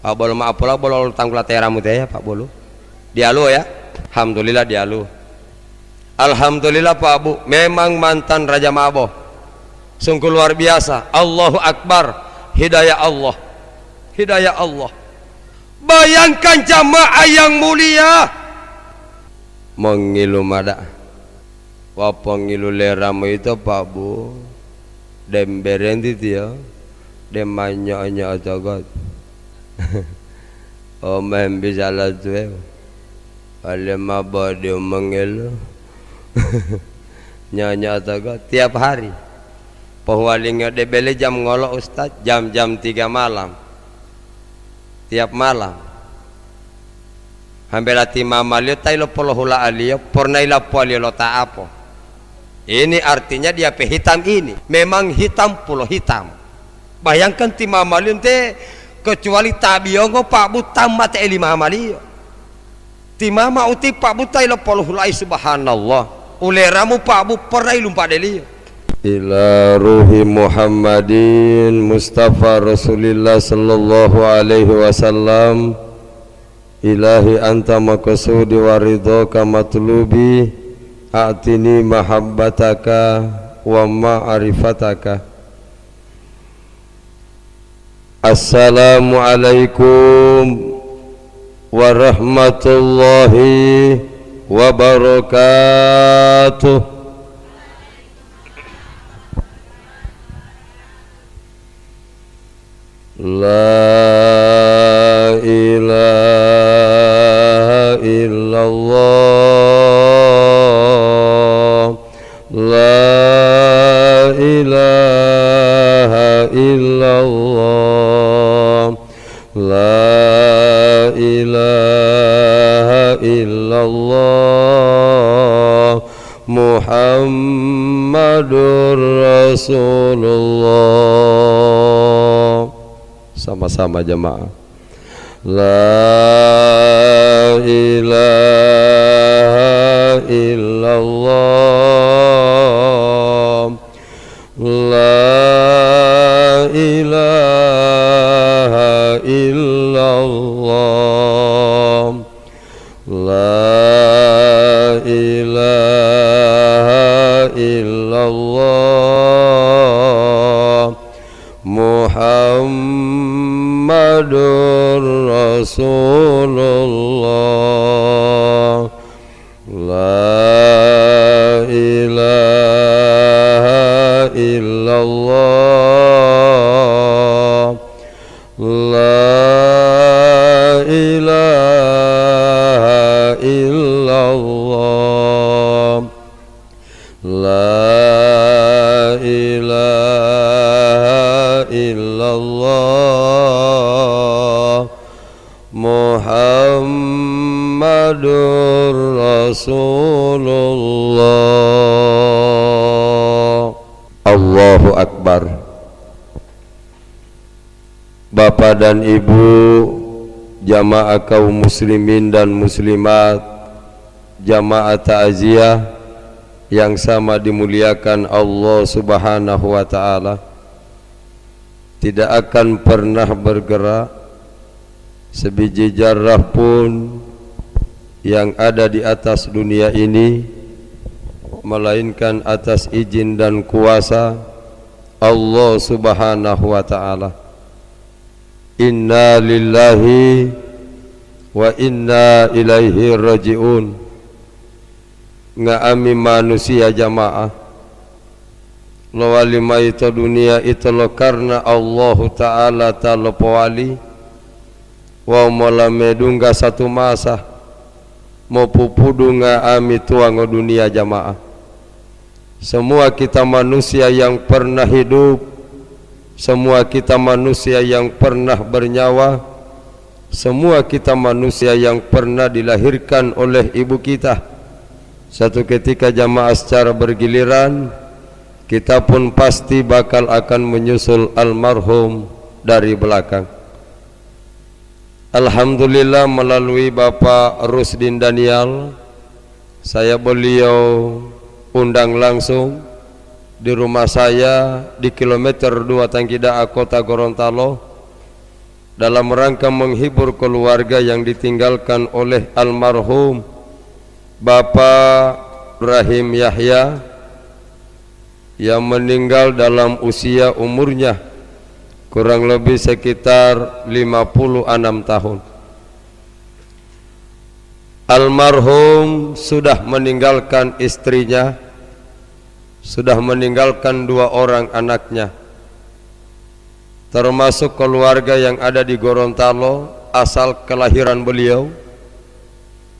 Bolu maaf pula bolu tangkula teramu teh ya Pak Bolu. Dialu ya. Alhamdulillah dialu. Alhamdulillah Pak Bu, memang mantan Raja Mabo. Sungguh luar biasa. Allahu Akbar. Hidayah Allah. Hidayah Allah. Bayangkan jamaah yang mulia. Mengilu mada. Wapangilu leramu itu Pak Bu. Demberen itu ya. Demanya jagat. Om bisa lah tuh. Oleh mabah dia mengilu. Nyanyi ataga tiap hari pahwalinga debele jam ngolok Ustaz jam-jam 3 malam tiap malam hampir ati mamalio tailo polohula alio pornaila polio lo taapo. Ini artinya dia hitam ini memang hitam pulau hitam. Bayangkan ti mamalio teh kecuali tabiongo Pak Bu tamat 5 mamalio ti mama uti Pak Bu tailo polohula subhanallah. Uleramu Pak Bu pernah lumpa deli. Ila ruhi Muhammadin Mustafa Rasulillah sallallahu alaihi wasallam. Ilahi anta maqsudi wa ridhaka matlubi. A'tini mahabbataka wa ma'rifataka. Assalamualaikum warahmatullahi wabarakatuh. La ilaha illallah. La ilaha illallah. La ilaha illallah Muhammadur Rasulullah. Sama-sama jemaah. La ilaha illallah. La ilaha illallah. La ilaha illallah Muhammadur Rasulullah. La ilaha illallah. La ilaha illallah. La ilaha illallah Muhammadur Rasulullah. Allahu Akbar. Bapak dan Ibu jamaah kaum muslimin dan muslimat, jamaah ta'ziah yang sama dimuliakan Allah Subhanahu wa taala, tidak akan pernah bergerak sebiji jarrah pun yang ada di atas dunia ini melainkan atas izin dan kuasa Allah Subhanahu wa taala. Inna lillahi wa inna ilaihi raji'un. Ngaami manusia jamaah lo walima itu dunia itu lo karena Allah Ta'ala ta'ala pewali wa malamedungga satu masa mau pupudu ngaami tuang dunia jamaah. Semua kita manusia yang pernah hidup, semua kita manusia yang pernah bernyawa, semua kita manusia yang pernah dilahirkan oleh ibu kita, satu ketika jamaah secara bergiliran kita pun pasti bakal akan menyusul almarhum dari belakang. Alhamdulillah melalui Bapak Rusdin Daniel, saya beliau undang langsung di rumah saya di kilometer 2 Tangkidaa Kota Gorontalo dalam rangka menghibur keluarga yang ditinggalkan oleh almarhum Bapak Ibrahim Yahya yang meninggal dalam usia umurnya kurang lebih sekitar 56 tahun. Almarhum sudah meninggalkan istrinya, sudah meninggalkan 2 orang anaknya, termasuk keluarga yang ada di Gorontalo asal kelahiran beliau.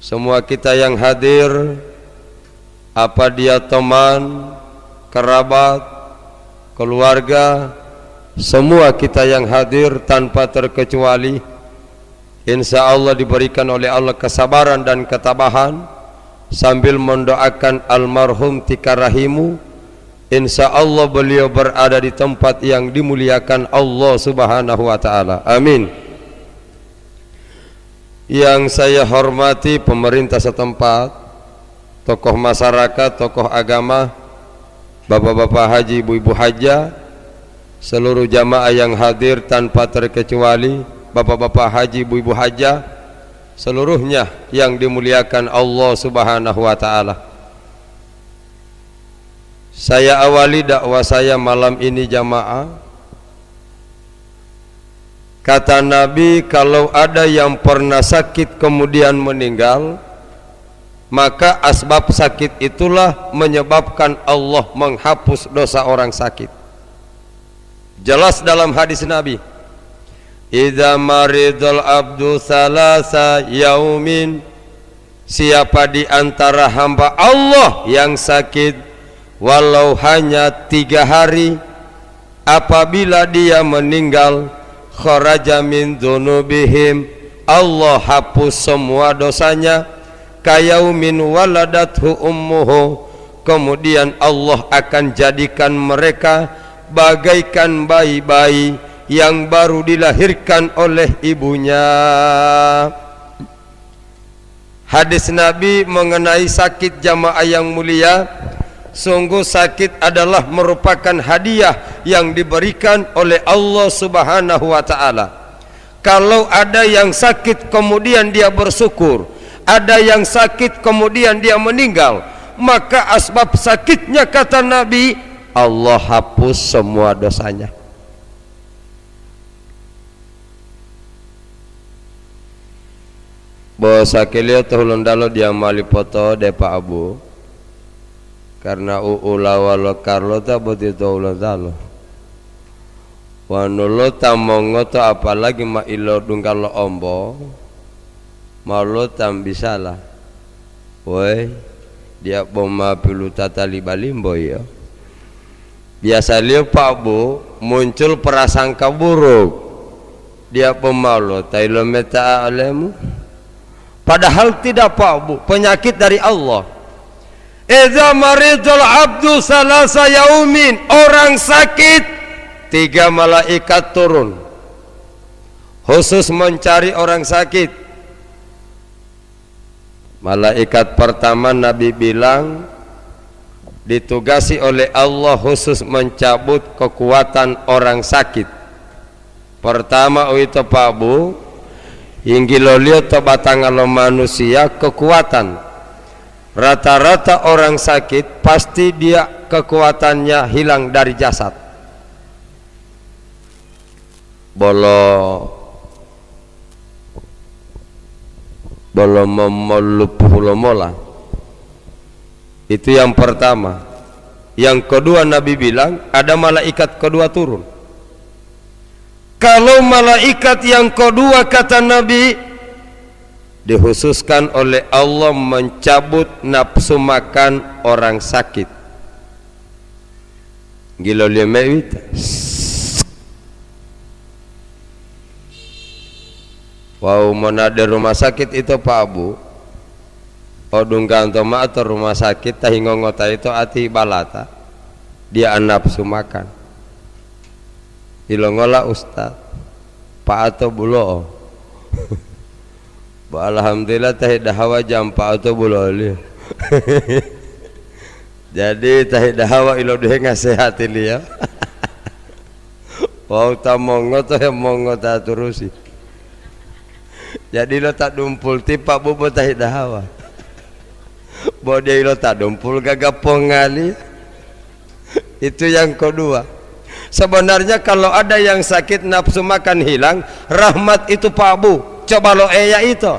Semua kita yang hadir, apa dia teman, kerabat, keluarga, semua kita yang hadir tanpa terkecuali, insya Allah diberikan oleh Allah kesabaran dan ketabahan sambil mendoakan almarhum Tika Rahimu. Insya Allah beliau berada di tempat yang dimuliakan Allah Subhanahu wa Ta'ala. Amin. Yang saya hormati pemerintah setempat, tokoh masyarakat, tokoh agama, bapak-bapak haji, ibu-ibu hajah, seluruh jamaah yang hadir tanpa terkecuali, bapak-bapak haji, ibu-ibu hajah, seluruhnya yang dimuliakan Allah Subhanahu wa Ta'ala. Saya awali dakwah saya malam ini jamaah. Kata Nabi, kalau ada yang pernah sakit kemudian meninggal, maka asbab sakit itulah menyebabkan Allah menghapus dosa orang sakit. Jelas dalam hadis Nabi, idza maridul abdu salasa yaumin, siapa di antara hamba Allah yang sakit walau hanya 3 hari, apabila dia meninggal, kharaja min dzunubihim, Allah hapus semua dosanya, kayaumin waladathu ummuhu, kemudian Allah akan jadikan mereka bagaikan bayi-bayi yang baru dilahirkan oleh ibunya. Hadis Nabi mengenai sakit jamaah yang mulia, sungguh sakit adalah merupakan hadiah yang diberikan oleh Allah Subhanahu wa Ta'ala. Kalau ada yang sakit kemudian dia bersyukur, ada yang sakit kemudian dia meninggal, maka asbab sakitnya kata Nabi, Allah hapus semua dosanya. Bos sakilio tuhulun dalo dia mali foto depa abu karena ulawalo karlo ta begitu ulang dalo wanulo tamongo to apalagi ma ilo dungkalo ombo malo tam bisalah woi dia boma pilu tata libalimbo ya. Biasa lihat Pak Bu muncul prasangka buruk, dia pemalu tailometa alemu, padahal tidak Pak Bu, penyakit dari Allah. Idza maridul abdu salasa yaumin, orang sakit 3 malaikat turun khusus mencari orang sakit. Malaikat pertama Nabi bilang ditugasi oleh Allah khusus mencabut kekuatan orang sakit. Pertama itu Pak Bu, inggilo lihat batangalo manusia kekuatan. Rata-rata orang sakit pasti dia kekuatannya hilang dari jasad. Bolo memolupulomola. Itu yang pertama. Yang kedua Nabi bilang ada malaikat kedua turun. Kalau malaikat yang kedua kata Nabi dikhususkan oleh Allah mencabut nafsu makan orang sakit. Gilo lemewit. Wow, mana ada rumah sakit itu Pak Abu? Odung gantoma atau rumah sakit tahingongota itu ati balata. Dia nafsu makan. Ilongola Ustaz. Pak atau bulo. Alhamdulillah tahidah hawa jam Pak atau bulo li. Jadi tahidah hawa ilo deh ngasehati dia. Wow tamongo tuh yang mongo tak terusi. Jadi lo tak dumpul tipak bubu tahid hawa. Bode lo tak dumpul gagapong ngali. Itu yang kedua. Sebenarnya kalau ada yang sakit nafsu makan hilang, rahmat itu Pak Bu. Coba lo itu.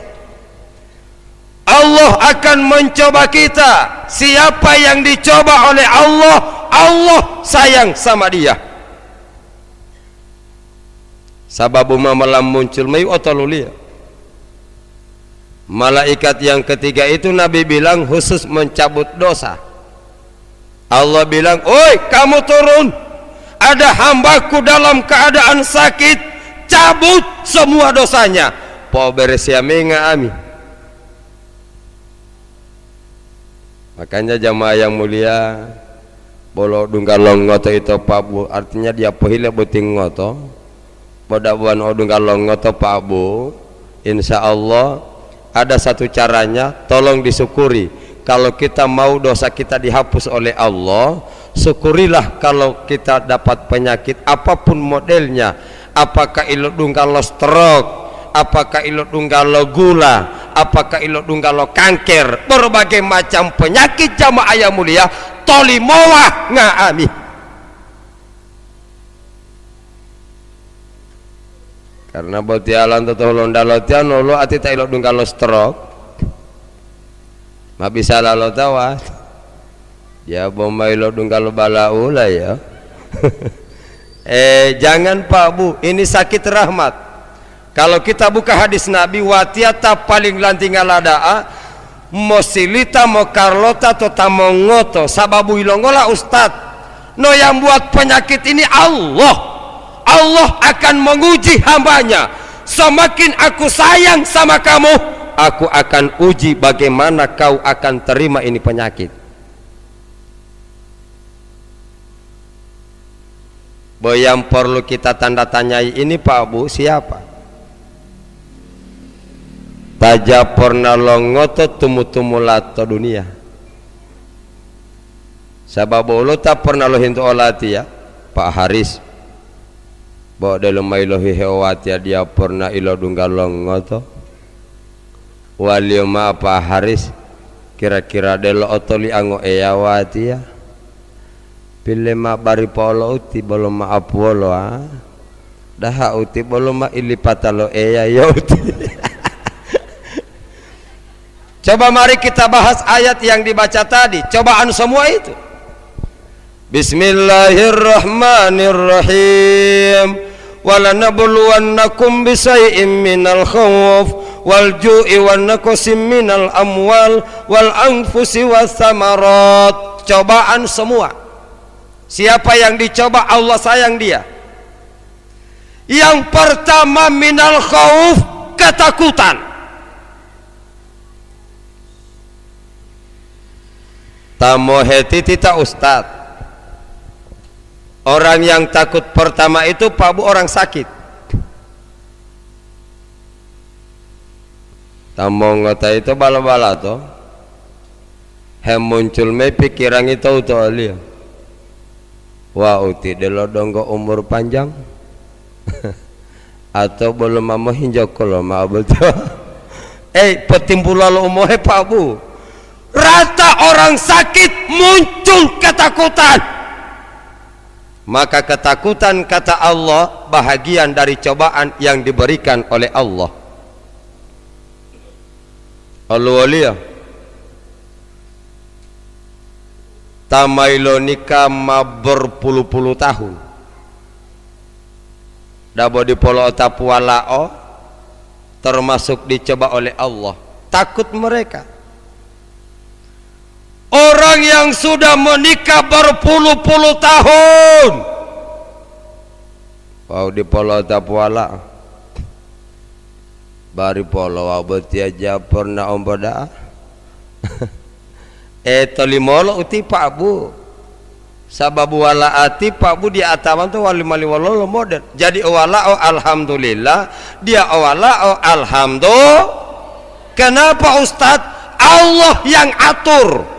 Allah akan mencoba kita. Siapa yang dicoba oleh Allah, Allah sayang sama dia. Sababu malam muncul mayu otolulia. Malaikat yang ketiga itu Nabi bilang khusus mencabut dosa. Allah bilang, "Oi, kamu turun. Ada hambaku dalam keadaan sakit, cabut semua dosanya." Po beresia menga ami. Makanya jamaah yang mulia, bolo dunggalong ngoto itu Pak Bu, artinya dia pohile buting ngoto. Pada buan dunggalong ngoto Pak Bu, insya Allah ada satu caranya, tolong disyukuri. Kalau kita mau dosa kita dihapus oleh Allah, syukurilah kalau kita dapat penyakit apapun modelnya. Apakah ilo dunggal stroke, apakah ilo dunggal gula, apakah ilo dunggal kanker, berbagai macam penyakit jamaah yang mulia, tolimowa ngami. Karena boti alam tuh londalotian lo ati tak ilo dunggal stroke, ma bisa lalu tawat. Ya bombai lo dunggal balaula ya. Jangan Pak Bu, ini sakit rahmat. Kalau kita buka hadis Nabi, watiata paling lantingan ladaa mosilita mo karlota tota mongoto sababu ilongola ustad. No yang buat penyakit ini Allah. Allah akan menguji hambanya. Semakin aku sayang sama kamu, aku akan uji bagaimana kau akan terima ini penyakit. Bahwa yang perlu kita tanda tanyai ini Pak Bu, siapa? Taja pernah longoto tumu-tumulato dunia. Sabab lo tak pernah lo hintu olati ya Pak Haris. Bawa dalam mailo hewati dia pernah ilo dunggal longoto. Walio ma Pak Haris kira-kira delo otoli ango eyawati ya. Pilih ma bari polo uti belum ma apolo dah uti belum ma ilipatalo eya ya uti. Coba mari kita bahas ayat yang dibaca tadi, cobaan semua itu. Bismillahirrahmanirrahim. Walanabluwannakum bisay'in minal khawf wal ju'i wan naqsim minal amwal wal anfusi was samarat. Cobaan semua. Siapa yang dicoba Allah sayang dia. Yang pertama minal khawf, ketakutan. Tamoheti tita ustad. Orang yang takut pertama itu Pak Bu orang sakit. Tamongota itu bala-bala to. Hem muncul me pikiran itu alia. Wah uti delodonggo umur panjang. Atau belum mau hinjau kalau mau betul. Petimbulal umurnya Pak Bu. Rata orang sakit muncul ketakutan. Maka ketakutan kata Allah bahagian dari cobaan yang diberikan oleh Allah. Allah tamailo nikah ma berpuluh-puluh tahun. Dabo di polo tapualao termasuk dicoba oleh Allah. Takut mereka. Orang yang sudah menikah berpuluh-puluh tahun. Wow di polo tapuala. Bari polo abeti aja pernah omboda. Tolimolo uti Pak Bu. Sababu wala ati Pak Bu dia atawan tu wali mali walolo modern. Jadi wala alhamdulillah, dia wala alhamdulillah. Kenapa Ustadz? Allah yang atur.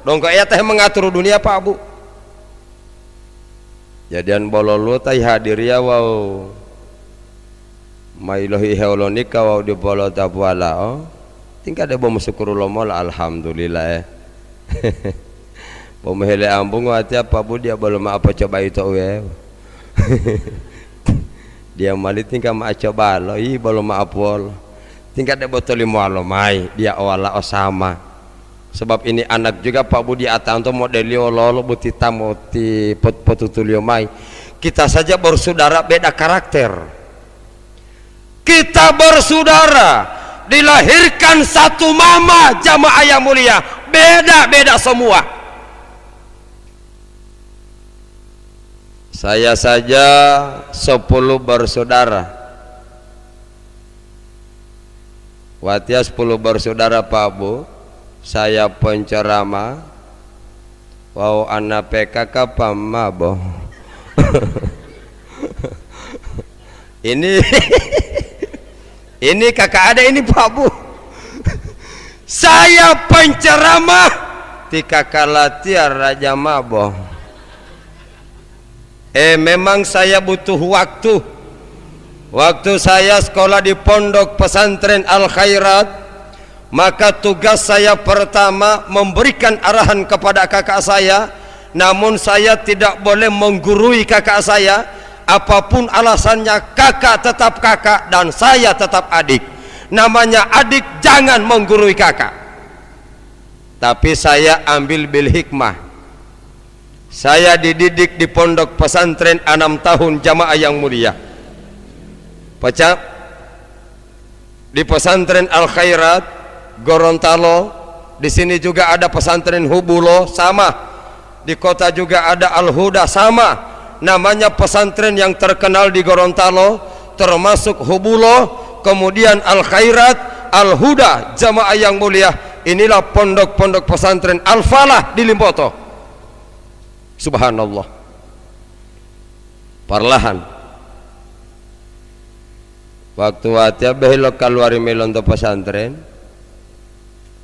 Dong kok teh mengatur dunia Pak Bu. Jadian bololo tai hadir ya wow. mailohi heolonika wa di polo tapuala oh tingkah de bom syukurullah mola alhamdulillah bom hele ambung wati apa bu dia belum apa coba itu dia mali tingkah ma coba lo i belum apol tingkah de botol limo mai dia wala osama sebab ini anak juga Pak Budi atanto modelio lolo buti tamoti potutulio mai kita saja bersaudara beda karakter. Kita bersaudara dilahirkan satu mama jamaah yang mulia beda-beda semua. Saya saja 10 bersaudara watia 10 bersaudara Pak Bu saya penceramah wow anak PKK pamabo ini kakak ada ini Pak Bu saya penceramah di kakak latihan Raja Mabo memang saya butuh waktu saya sekolah di pondok pesantren Al Khairat maka tugas saya pertama memberikan arahan kepada kakak saya namun saya tidak boleh menggurui kakak saya apapun alasannya kakak tetap kakak dan saya tetap adik namanya adik jangan menggurui kakak tapi saya ambil bil hikmah saya dididik di pondok pesantren 6 tahun jamaah yang mulia pecah di pesantren Al Khairat Gorontalo di sini juga ada pesantren Hubulo sama di kota juga ada Al Huda sama namanya pesantren yang terkenal di Gorontalo termasuk Hubulo kemudian Al Khairat Al Huda jamaah yang mulia inilah pondok-pondok pesantren Al Falah di Limpoto subhanallah perlahan waktu watia behilok keluari melonto pesantren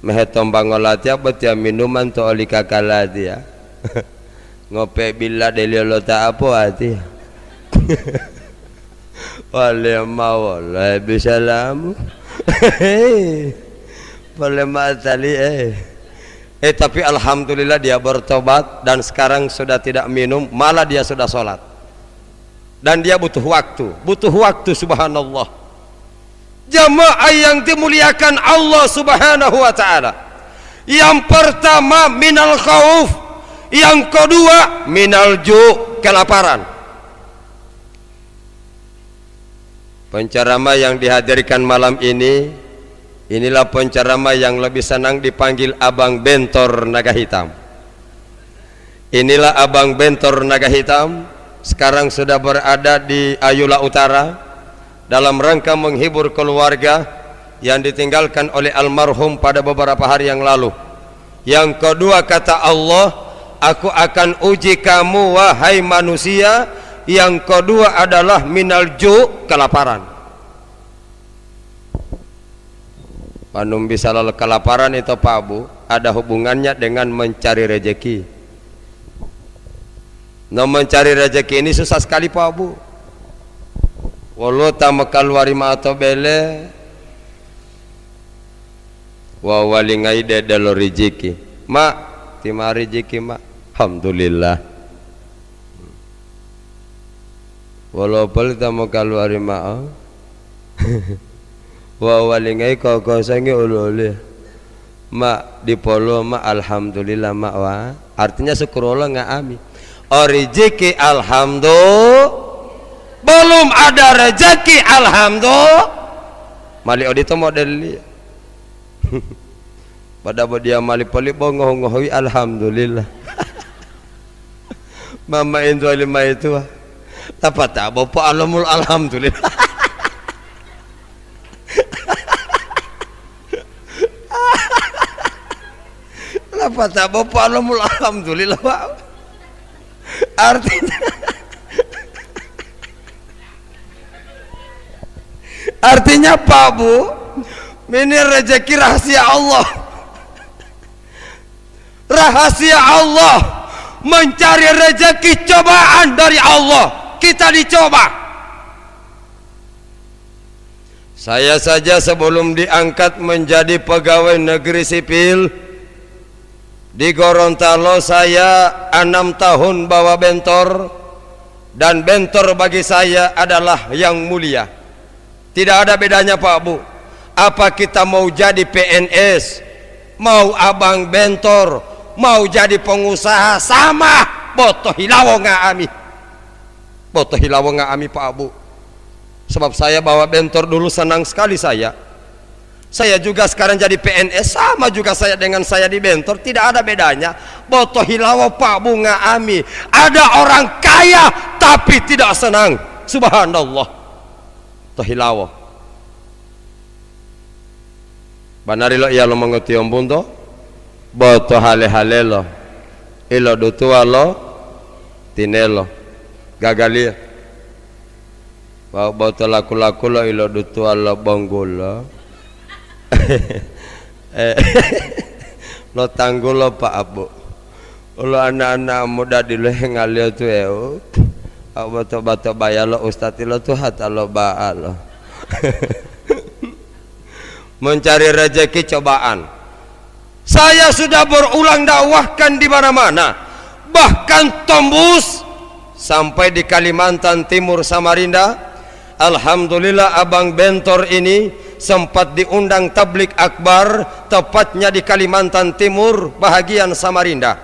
mehetom bangolatia betia minuman to oli kakalatia ngope bila delilo tak apa hati wale mau lah bisa lamu boleh matali tapi alhamdulillah dia bertobat dan sekarang sudah tidak minum malah dia sudah sholat dan dia butuh waktu subhanallah jamaah yang dimuliakan Allah subhanahu wa ta'ala yang pertama minal khauf yang kedua minal ju' kelaparan penceramah yang dihadirkan malam ini inilah penceramah yang lebih senang dipanggil Abang Bentor Naga Hitam inilah Abang Bentor Naga Hitam sekarang sudah berada di Ayula Utara dalam rangka menghibur keluarga yang ditinggalkan oleh almarhum pada beberapa hari yang lalu yang kedua kata Allah aku akan uji kamu wahai manusia yang kedua adalah minal ju' kelaparan panum bisa lalu kelaparan itu Pak Bu ada hubungannya dengan mencari rezeki mencari rezeki ini susah sekali Pak Bu walau tamakal warima atau bele wa walingai dedalo rezeki mak tima rezeki mak alhamdulillah walau pel tamakal warima wa walingai kau sangi ulule mak di polo mak alhamdulillah mak wa artinya syukur Allah ngami rezeki alhamdulillah belum ada rezeki alhamdulillah mali odito model pada dia mali poli bongoh-ngohi alhamdulillah mama itu lima itu apa tak bapak alamul alhamdulillah apa tak bapak alamul alhamdulillah artinya Pak Bu ini rezeki rahasia Allah mencari rezeki cobaan dari Allah kita dicoba Saya saja sebelum diangkat menjadi pegawai negeri sipil di Gorontalo, saya 6 tahun bawa bentor, dan bentor bagi saya adalah yang mulia. Tidak ada bedanya Pak Bu. Apa kita mau jadi PNS, mau abang bentor, mau jadi pengusaha, sama botoh hilawo ngami. Botoh hilawo ngami Pak Bu. Sebab saya bawa bentor dulu senang sekali saya. Saya juga sekarang jadi PNS, sama juga saya dengan saya di bentor, tidak ada bedanya. Botoh hilawo Pak Bu ngami. Ada orang kaya tapi tidak senang. Subhanallah. Botoh hilawo. Banarilo iya lo mengerti ompun to. Botoh hale-hale lo. Ilo dutua lo tinelo. Gagalia. Botoh laku-laku lo ilo dutua lo bonggolo. Lo tanggul lo Pak Abu. Lo anak-anak muda di leheng alia tu bato bayar lo ustaz lo tu hata lo ba'a lo. Mencari rezeki cobaan. Saya sudah berulang dakwahkan di mana-mana, bahkan tembus sampai di Kalimantan Timur Samarinda. Alhamdulillah abang bentor ini sempat diundang tablik akbar, tepatnya di Kalimantan Timur bahagian Samarinda.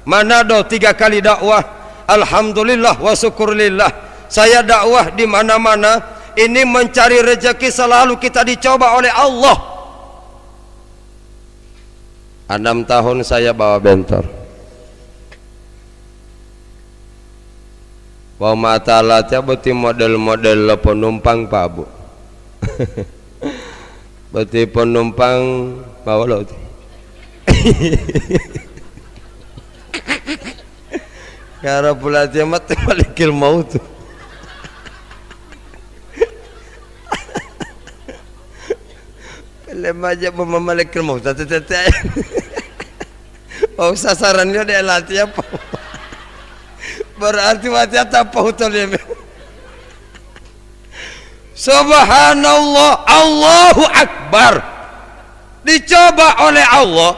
Manado 3 kali dakwah. Alhamdulillah wa syukurillah. Saya dakwah di mana-mana. Ini mencari rezeki selalu kita dicoba oleh Allah. 6 tahun saya bawa bentor. Wa matalatnya berarti model-model penumpang Pak Bu. Berarti penumpang bawa lo. Karena pulatnya mati malikil maut. Film aja malikil maut. Oh sasarannya dia latih apa? Berarti wajah apa hutulnya. Subhanallah, Allahu Akbar. Dicoba oleh Allah.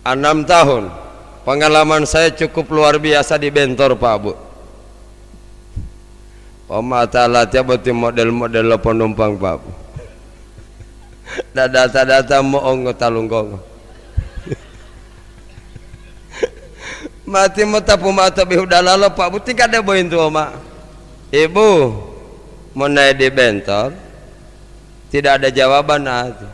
6 tahun. Pengalaman saya cukup luar biasa di bentor Pak Bu. Pematalatnya berarti model-model penumpang Pak Bu. Data-data moong talunggong. Mati mata pumata bihuda lalo Pak Bu, tingkat ada boin tu mak. Ibu mau naik di bentor, tidak ada jawaban aja.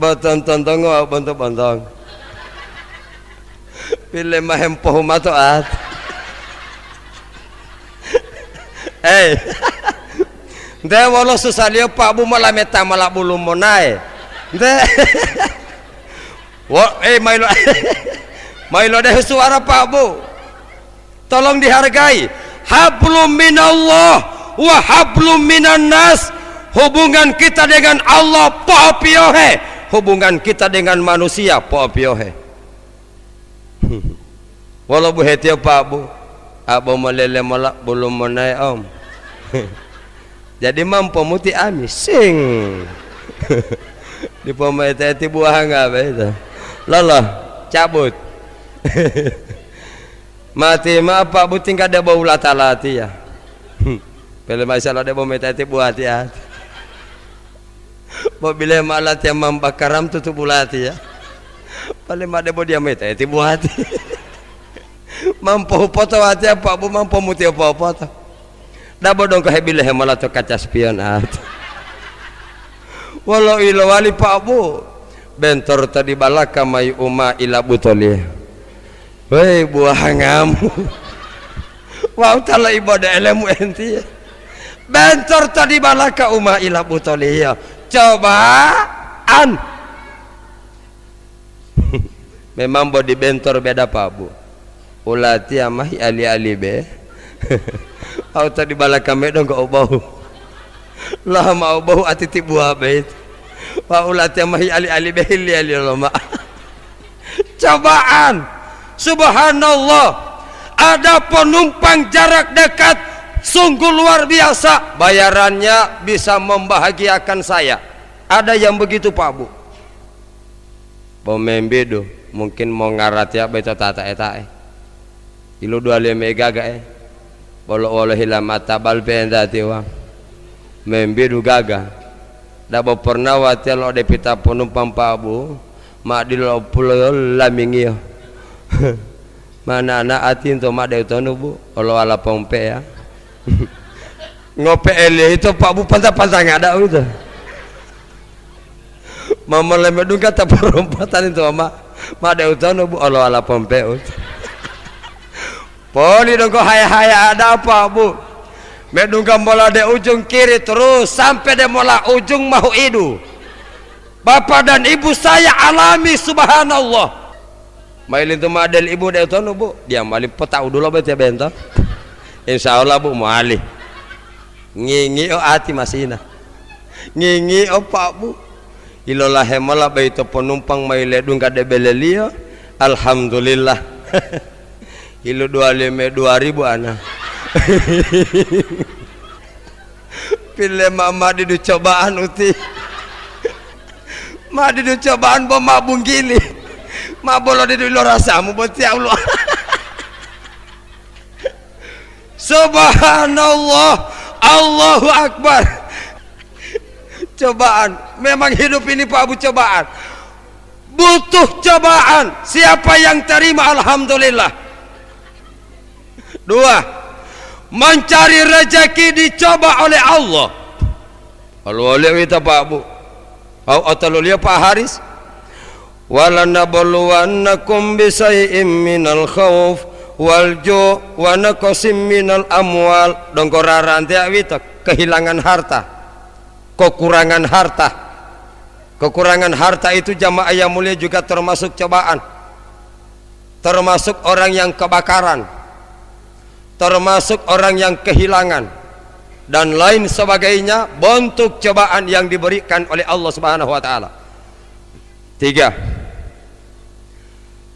Bontong-tontong ngau bontong-bontong. Pilih mahem poh mato at. Deh walau susah dia Pak Bu malah meta malah belum mau naik. Deh. Wah, Mailo deh suara Pak Bu. Tolong dihargai. Hablum minallah wa hablum minan nas. Hubungan kita dengan Allah popiohe, hubungan kita dengan manusia popiohe. Walau bu hetia Pak Bu, abo melele malak belum menaik om. Jadi mampu muti ami sing. Di pemain ti buah enggak beda. Lolah cabut. Mati ma Pak Bu tinggal ada bau lata-lati ya. Bila masalah ada bau metati buat ya. Bila malat yang membakaram tutup bulati ya. Paling ada bau dia metati buat. Mampu foto hati Pak Bu mampu muti apa-apa. Dah bodong ke bila malat kaca spion at. Walau ilo wali Pak Bu. Bentor tadi balaka mai uma ila butoli. Wei buah ngamu. Wow tala ibadah ilmu enti. Bentor tadi balaka uma ila butoli. Cobaan. Memang bodi bentor beda Pak Bu. Ulati amahi ali-ali be. Au tadi balaka medong kau bau. Lah mau bau atiti buah bait. Wa ulati amahi ali-ali be ali lama. Cobaan. Subhanallah, ada penumpang jarak dekat sungguh luar biasa, bayarannya bisa membahagiakan saya. Ada yang begitu Pak Bu. Pemembedo mungkin mau ngarat ya beto tata eta ilu dua leme gaga bolo hilang mata balpenda tiwa membedo gaga dabo pernah watia lo de pita penumpang Pak Bu mak di lo pulau lamingio mana anak atin to mak de tonu Bu olo ala pompe ya ngope ele itu Pak Bu pantang ada itu mama lemedung kata perompatan itu mak de tonu Bu olo ala pompe poli dong kok haya ada apa Bu medungkan bola de ujung kiri terus sampai de mola ujung mahu idu. Bapak dan ibu saya alami subhanallah. Mailin tu madel ibu de tonu Bu dia malih petau dulu bet ya bento. Insyaallah Bu malih. Ngingi o ati masina. Ngingi o Pak Bu. Ilola hemala baito penumpang maile dung kade belelio. Alhamdulillah. Ilu 2000 anak pilih mama di cobaan uti ma di cobaan bo mabung gili ma bolo di lo rasamu buat ya Allah subhanallah Allahu Akbar cobaan memang hidup ini Pak Bu cobaan butuh cobaan siapa yang terima alhamdulillah. Dua, mencari rezeki dicoba oleh Allah. Kalau oleh kita Pak Bu, atau lihat Pak Haris, walanabluwannakum bisay'im minal khauf wal ju' wa naqsim minal amwal. Dongkoraran teh wita kehilangan harta, kekurangan harta. Kekurangan harta itu jamaah yang mulia juga termasuk cobaan. Termasuk orang yang kebakaran. Termasuk orang yang kehilangan dan lain sebagainya bentuk cobaan yang diberikan oleh Allah Subhanahu wa taala. Tiga.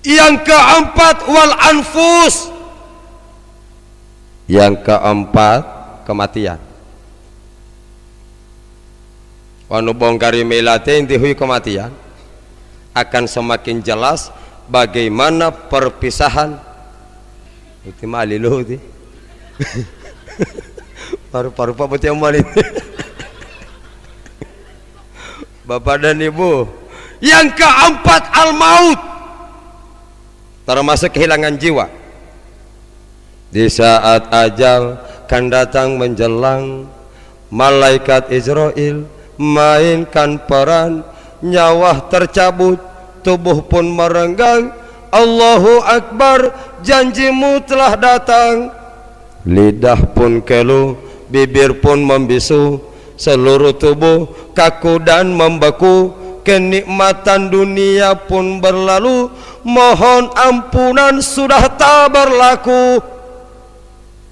Yang keempat wal anfus. Yang keempat kematian. Wanu bongkari melate intihui kematian akan semakin jelas bagaimana perpisahan itu mali loh ti paru-paru Pak Boti Amal ini Bapak dan Ibu. Yang keempat al-maut, termasuk kehilangan jiwa. Di saat ajal kan datang menjelang, malaikat Israel mainkan peran, nyawa tercabut, tubuh pun merenggang. Allahu Akbar, janjimu telah datang. Lidah pun keluh, bibir pun membisu, seluruh tubuh kaku dan membeku. Kenikmatan dunia pun berlalu, mohon ampunan sudah tak berlaku.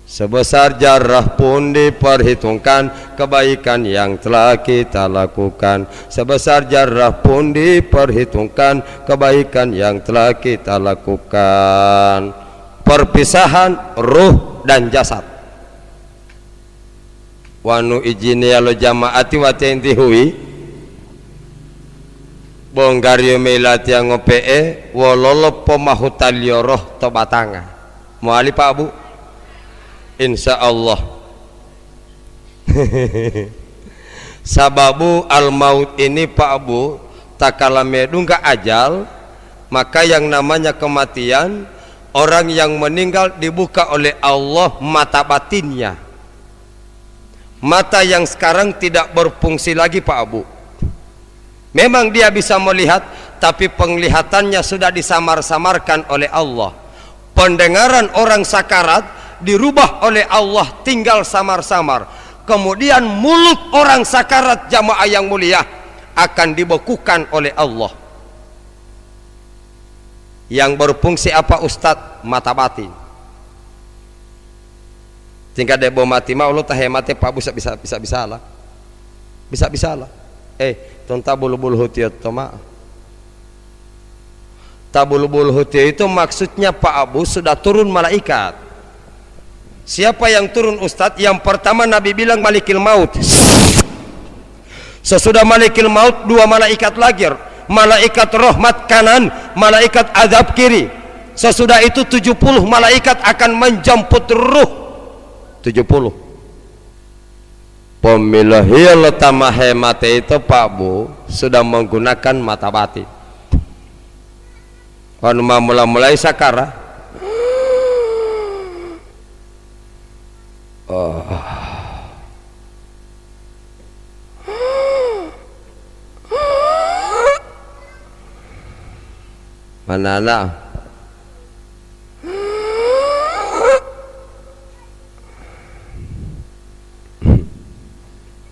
Sebesar jarah pun diperhitungkan kebaikan yang telah kita lakukan. Sebesar jarah pun diperhitungkan kebaikan yang telah kita lakukan. Perpisahan ruh dan jasad. Wanu ijini alo jamaati watenti hui bonggario melati yang ngopee wololo pemahutalio roh tobatanga muali Pak Bu insya Allah sababu al maut ini Pak Bu takala medungka ajal, maka yang namanya kematian, orang yang meninggal dibuka oleh Allah mata batinnya, mata yang sekarang tidak berfungsi lagi Pak Abu. Memang dia bisa melihat, tapi penglihatannya sudah disamar-samarkan oleh Allah. Pendengaran orang sakarat dirubah oleh Allah, tinggal samar-samar. Kemudian mulut orang sakarat jamaah yang mulia akan dibekukan oleh Allah. Yang berfungsi apa Ustadz? Mata batin. Tingkat debo mati mau lo tahemate Pak bisa lah. Bisa lah. Tonta bulu-bulu hutiat toma. Tabulu-bulu hutiat itu maksudnya Pak Abu sudah turun malaikat. Siapa yang turun Ustadz? Yang pertama Nabi bilang malikil maut. Sesudah malikil maut 2 malaikat lagi, malaikat rahmat kanan, malaikat azab kiri. Sesudah itu 70 malaikat akan menjemput ruh. 70. Pemilih tamahe mate itu Pak Bu sudah menggunakan mata batin. Kalau mulai sakara. Mana nak?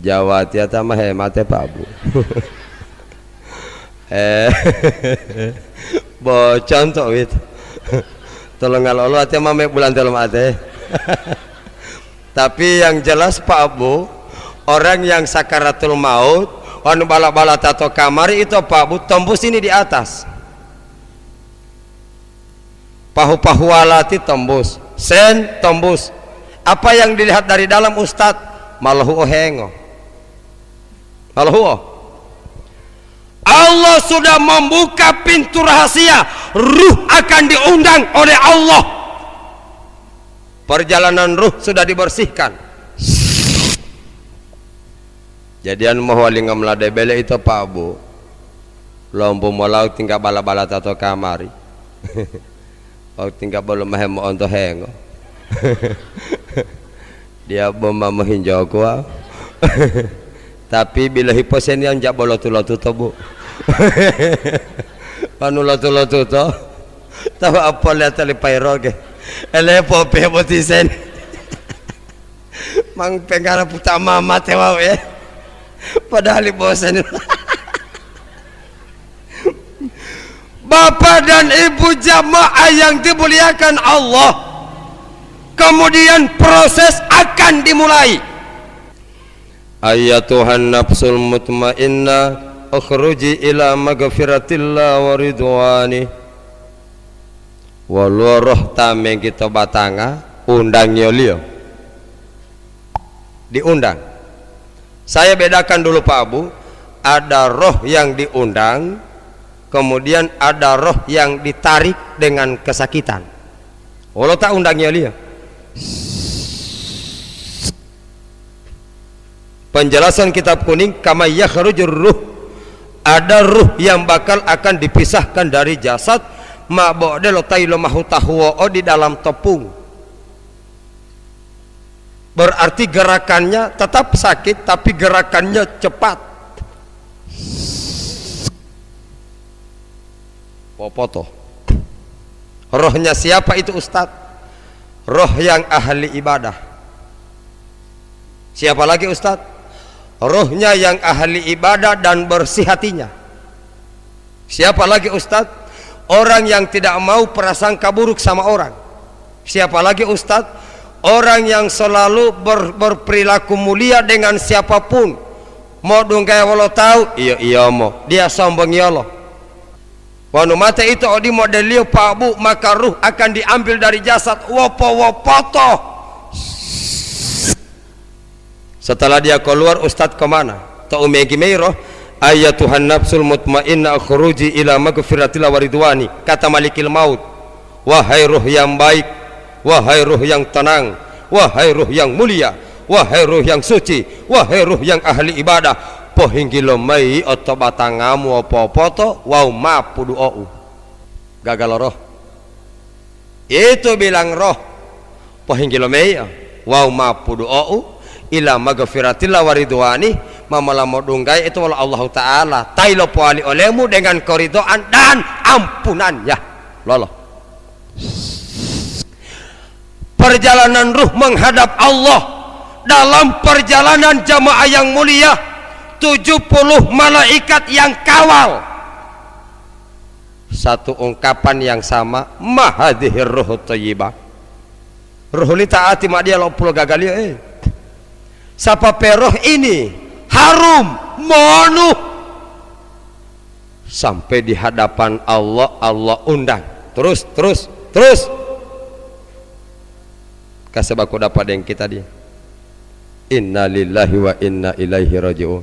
Jawa tiada mah hemat Pak Bu. Bocon tok wit. Tolong ngalolo ati mah bulan tolong ate. Tapi yang jelas Pak Bu, orang yang sakaratul maut, anu bala-bala tato kamari itu Pak Bu tembus ini di atas. Pahu-pahu walati tembus, sen tembus. Apa yang dilihat dari dalam Ustadz? Malahu hengo. Malahu. Allah sudah membuka pintu rahasia, ruh akan diundang oleh Allah. Perjalanan ruh sudah dibersihkan. Jadian mau wali ngamlade bele itu Pak Bu. Lompo molau tinggal bala-bala tato kamari. Oh tinggal belum mahemo untuk hengo. Dia bomba mahinjau gua. Tapi bila hiposen yang jak bolotu-lotu to Bu. Anu lotu-lotu to. Tahu apa lihat tali pairoge. Ele pope botisen. Mang pengara puta mama tewa ya. Padahal bosan. Bapak dan Ibu jamaah yang dimuliakan Allah, kemudian proses akan dimulai. Ayatuhan nafsul mutmainnah akhruji ila maghfiratillah wa ridwani. Walau roh tameng kita batanga undang nyolio diundang. Saya bedakan dulu Pak Abu, ada roh yang diundang, kemudian ada roh yang ditarik dengan kesakitan. Walau tak undangnya dia. Penjelasan kitab kuning kama yakhrujur ruh, ada ruh yang bakal akan dipisahkan dari jasad ma ba'dal tailu mahutahu di dalam tepung. Berarti gerakannya tetap sakit tapi gerakannya cepat. Popoto. Rohnya siapa itu Ustadz? Roh yang ahli ibadah. Siapa lagi Ustadz? Rohnya yang ahli ibadah dan bersih hatinya. Siapa lagi Ustadz? Orang yang tidak mau prasangka buruk sama orang. Siapa lagi Ustadz? Orang yang selalu berperilaku mulia dengan siapapun. Mau dong kayak walau tahu, iya mau dia sombong ya Allah. Wanu mata itu di modelio Pak Bu, maka ruh akan diambil dari jasad wopo. Setelah dia keluar Ustadz kemana? Ta'umegi meiro ayatuhan nafsul mutmainnah khuruji ila maghfiratillah waridwani. Kata malikil maut, wahai ruh yang baik, wahai ruh yang tenang, wahai ruh yang mulia, wahai ruh yang suci, wahai ruh yang ahli ibadah, pohinggilo mai oto batangamu opopoto wau mapu du'ou. Gagal roh itu bilang roh pohinggilo mai wau mapu du'ou ila maghfiratillah waridwani, mamalamu dunggai itu wala Allah Ta'ala tailo puali olehmu dengan keridoan dan ampunannya. Lolo perjalanan ruh menghadap Allah. Dalam perjalanan jamaah yang mulia 70 malaikat yang kawal. Satu ungkapan yang sama, mahadhir ruh thayyibah. Ruh li taati mak dia 80 gagal ya Sapa peroh ini harum monuh sampai di hadapan Allah. Allah undang terus kasebab ku dapat yang kita dia inna lillahi wa inna ilaihi raji'un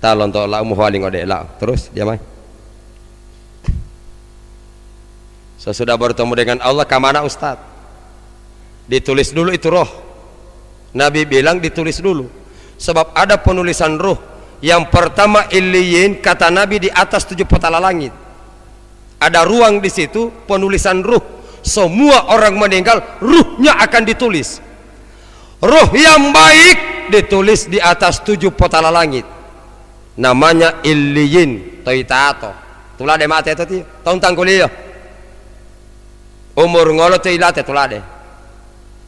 talon to la muhwali ngode la terus dia mai sesudah bertemu dengan Allah kemana Ustaz? Ditulis dulu itu roh. Nabi bilang ditulis dulu sebab ada penulisan roh. Yang pertama illiyin, kata Nabi, di atas 7 petala langit ada ruang di situ penulisan ruh. Semua orang meninggal ruhnya akan ditulis. Ruh yang baik ditulis di atas 7 petala langit, namanya illiyin. Toitato tulah de mate itu tahun tangkuliyo umur ngolo toilate tulah de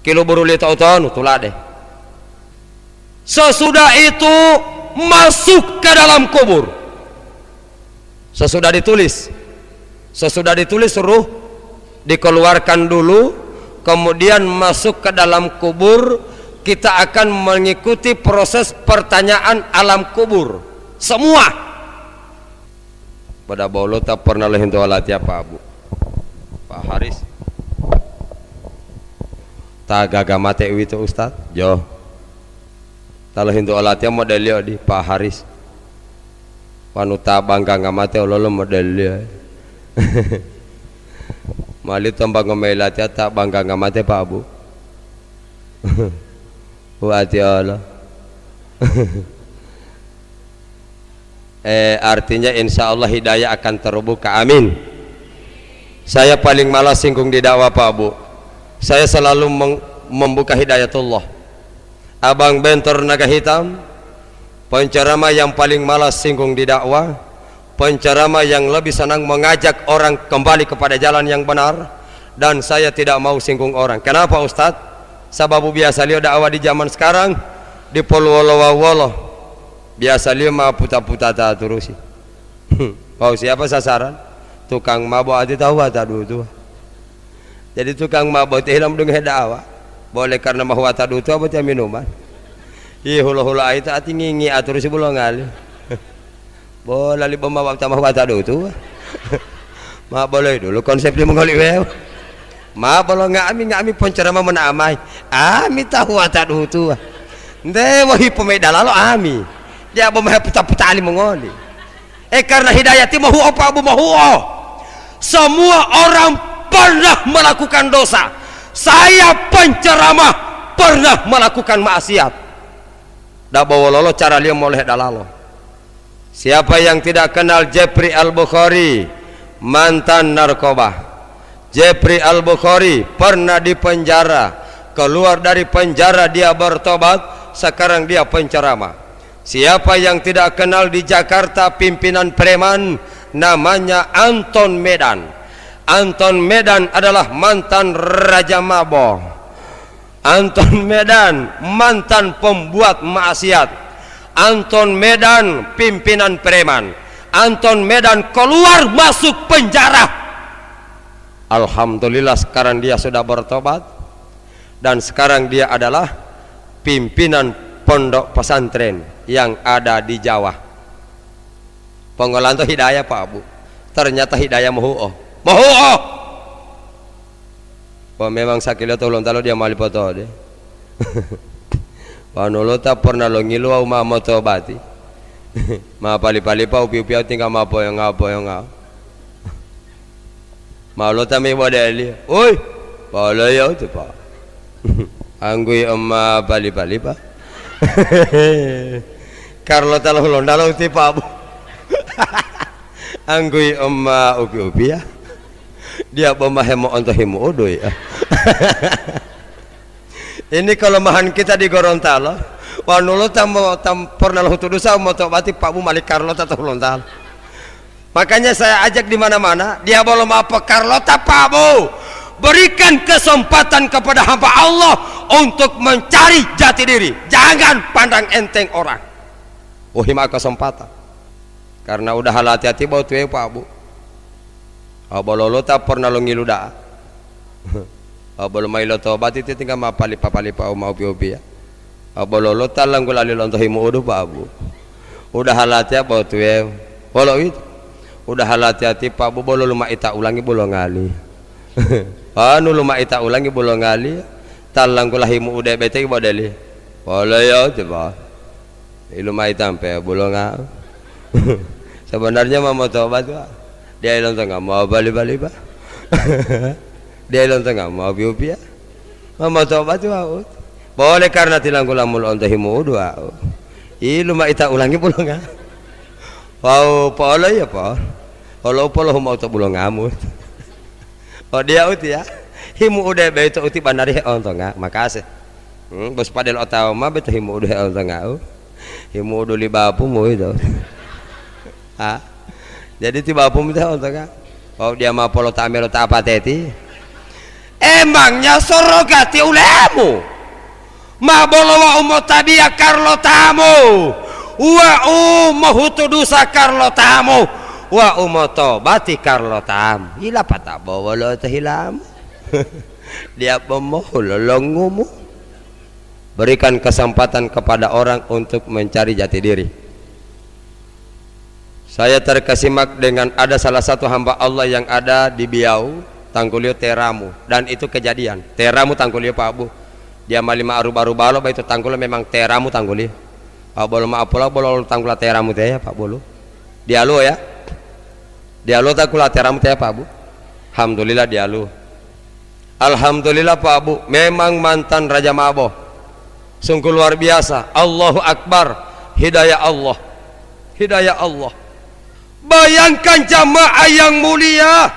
kilo buruli tahun tulah de. Sesudah itu masuk ke dalam kubur. Sesudah ditulis ruh dikeluarkan dulu, kemudian masuk ke dalam kubur. Kita akan mengikuti proses pertanyaan alam kubur semua. Pada bolo tak pernah lehin tu alat apa Abu Pak Haris tak gagal mate itu Ustaz jo kalau hindu alatnya modelnya di Pak Haris wanuta bangga ngamate ololo modelnya mali tambah ngomelatnya tak bangga ngamate Pak Abu buat ya Allah artinya insya Allah hidayah akan terbuka, amin. Saya paling malas singgung di dakwah Pak Abu. Saya selalu membuka hidayatullah. Abang Bentor Naga Hitam, penceramah yang paling malas singgung di dakwah, penceramah yang lebih senang mengajak orang kembali kepada jalan yang benar, dan saya tidak mau singgung orang. Kenapa Ustadz? Sababu biasa lihat dakwah di zaman sekarang di polwolo-wolo biasa lihat mah puta-puta tak terusi. Kau siapa sasaran? Tukang mabuk aja tahu tak dulu tu. Jadi tukang mabuk hilang dengan dakwah. Boleh karena mahu tak dulu tu apa tiap minuman. Ih hula-hula itu ati ngingi atur si bulan ngali. Boleh li pemabuk tak mahu tak dulu tu. Ma boleh dulu konsep dia mengolik wew. Ma boleh ngami penceramah menamai. Ami tahu tak dulu tu. Nde wahi pemeda lalu ami. Dia memahami putar-putar ali mengoli. Karena hidayati mahu apa Abu mahu. Semua orang pernah melakukan dosa. Saya penceramah pernah melakukan maksiat. Dah bawa lolo cara dia moleh dalalo. Siapa yang tidak kenal Jeffrey Al-Bukhari, mantan narkoba. Jeffrey Al-Bukhari pernah di penjara. Keluar dari penjara dia bertobat. Sekarang dia penceramah. Siapa yang tidak kenal di Jakarta pimpinan preman, namanya Anton Medan. Anton Medan adalah mantan Raja Mabo. Anton Medan mantan pembuat maksiat. Anton Medan pimpinan preman. Anton Medan keluar masuk penjara. Alhamdulillah sekarang dia sudah bertobat, dan sekarang dia adalah pimpinan pondok pesantren yang ada di Jawa. Pengolahan itu hidayah Pak Abu. Ternyata hidayah mahu'oh. Mahu'oh. Wah memang sakila tolong talo dia mali foto deh. Panolo tak pernah lo ngilu au ma moto bati. Ma pali-pali pa upi-upi tinggal ma apa yang ngau. Ma lo tak me modeli. Oi. Pala ya tu Pak. Anggui emma pali-pali Pak. Carlota lo londalo ti Pak Abu. Anggui emma upi-upi ya. Dia pemahemo untuk hemu odo ya. Ini kelemahan kita di Gorontalo. Wanulo tam pernah lo dosa mau tobati Pak Bu Malik Carlota atau Gorontalo. Makanya saya ajak di mana-mana. Dia belum apa Carlota Pak Bu. Berikan kesempatan kepada hamba Allah untuk mencari jati diri. Jangan pandang enteng orang. Hima kesempatan. Karena udah hal hati-hati bau tuh Pak Bu. Abololo tak pernah lo ngilu dah. Abolo mai lo tobat itu tinggal mapali-papali pa mau upi-upi ya. Abololo tak langgul ali lontoh himu udah Pak Bu. Udah hal hati-hati bau tuh Bolo itu. Udah hal hati-hati Pak Bu bolo luma ita ulangi bolo ngali. Anu luma ita ulangi bolo ngali. talang kulahimu udah bete bodeli boleh ya coba ilmu tampe bolong sebenarnya mau tobat Pak dia ilang tengah mau bali-bali Pak dia ilang tengah mau biupia mau tobat Pak boleh karena tilang kulamul ontahimu dua ilmu ita ulangi bolong wow pola ya Pak kalau pola mau to bolong ngamut oh dia uti ya himu udah beto uti bandari ontonga makasih bos padel otama beto himu udah ontonga himu udah libapu mu itu jadi tiba bapu itu ontonga oh dia mau polo tamelo tak apa teti emangnya sorogati ulemu ma bolowa umo tabia karlo tamu wa umohutu dusa karlo tamu wa umoto bati karlo tam ila pata bawa lo hilam dia pemohon lolongumu berikan kesempatan kepada orang untuk mencari jati diri. Saya terkesimak dengan ada salah satu hamba Allah yang ada di Biau Tanggulio Teramu dan itu kejadian Teramu Tanggulio Pak Bu dia malima aru-baru-balo itu Tanggulio memang Teramu Tanggulio Pak Bolo maaf pola bolo Tanggula Teramu teh ya Pak Bolo dialu ya dialu Tanggula Teramu teh Pak Bu alhamdulillah dialu alhamdulillah Pak Bu memang mantan Raja Mabo sungguh luar biasa Allahu Akbar hidayah Allah bayangkan jamaah yang mulia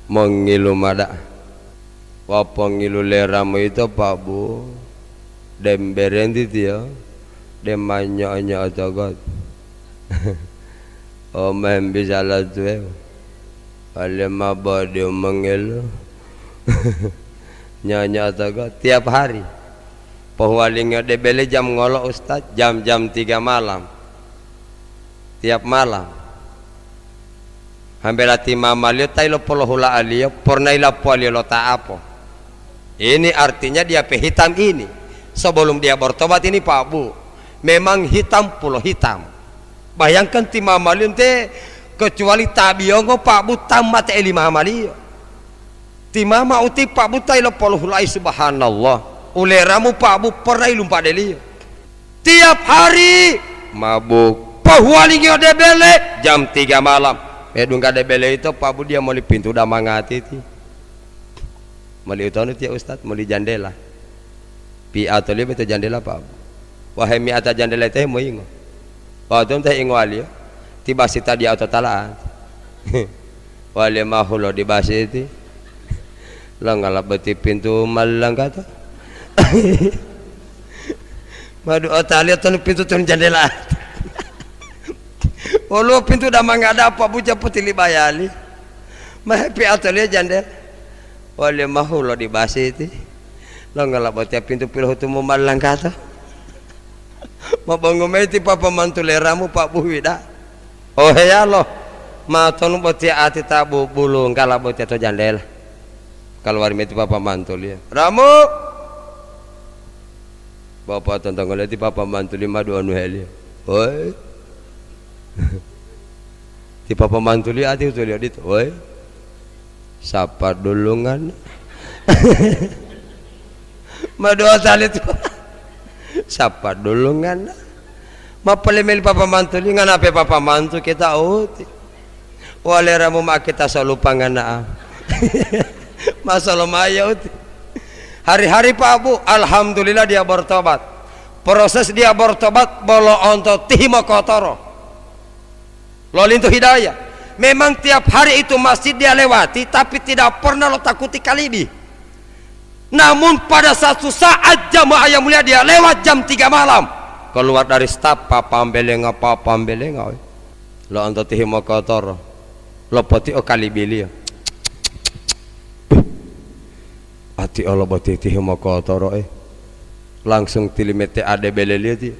mengilu mada wapang ngilu leramu itu Pak Bu demberen itu ya demanya otogot omem bisa latwe wale mabadi mengilu nyanyi otogot tiap hari pohwalinga debele jam ngolo Ustaz jam-jam 3 malam tiap malam hampir hati mama lihat tayo polo hula alio pernah ilapo alio lo taapo ini artinya dia pehitam ini sebelum dia bertobat ini Pak Bu memang hitam pulau hitam bayangkan ti mama lihat kecuali tabiongo Pak Bu tamat eli mama lihat ti mama uti Pak Bu tayo polo hula subhanallah uleramu Pak Bu pernah ilumpa deli tiap hari mabuk pahualingi debele jam 3 malam edungka debele itu Pak Bu dia meli pintu udah mangati ti meli utanu ti Ustaz meli jandela pi atau beto jandela Pak Bu wahai mi ata jandela teh mo ingo waktu teh ingo ali tiba sita dia auto talaan wale mahulo di basi ti langala beti pintu malang kata madu otali atau pintu turun jandela walau pintu dah mangada apa buja putih bayali mahapi atelier jandel wale mahu lo di basi itu lo ngelak tiap pintu piluh itu mau malang kata mau bangumeti papa mantu leramu Pak Bu wida oh ya lo ma tonu botia ati tabu bulung kala botia to jandel kalau warmi itu papa mantu dia ramu bapak tentang ngeliati papa mantu 5 2 heli oi di papa mantu lihat itu lihat itu oi sapa dulungan madoa salit sapa dulungan ma pelemel papa mantu li ngana pe papa mantu kita uti wale ramu mak kita selalu pangana masalah maya uti hari-hari Pak Bu alhamdulillah dia bertobat proses dia bertobat bolo onto tihimo kotoro lolintu hidayah memang tiap hari itu masjid dia lewati tapi tidak pernah lo takuti kalibi namun pada satu saat jamaah yang mulia dia lewat jam 3 malam keluar dari staf papambelenga lo onto tihimo kotoro lo poti o kalibi hati Allah bati tihimo kotoro langsung tilimete ade beleli ti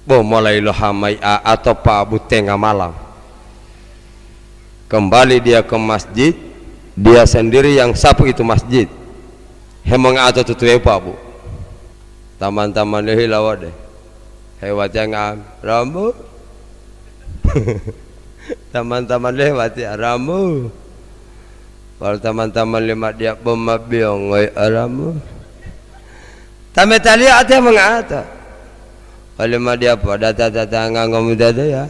bo mulai lo hamai atau Pak Bu tengah malam kembali dia ke masjid dia sendiri yang sapu itu masjid hemong atau tutup Pak Bu taman-taman lehi lawade hebat yang rambu taman-taman lewat ya rambu Wal teman-teman lima dia pemabiong wai alamu. Tame tali ate mengata. Lima dia apa data-data nganggo data ya.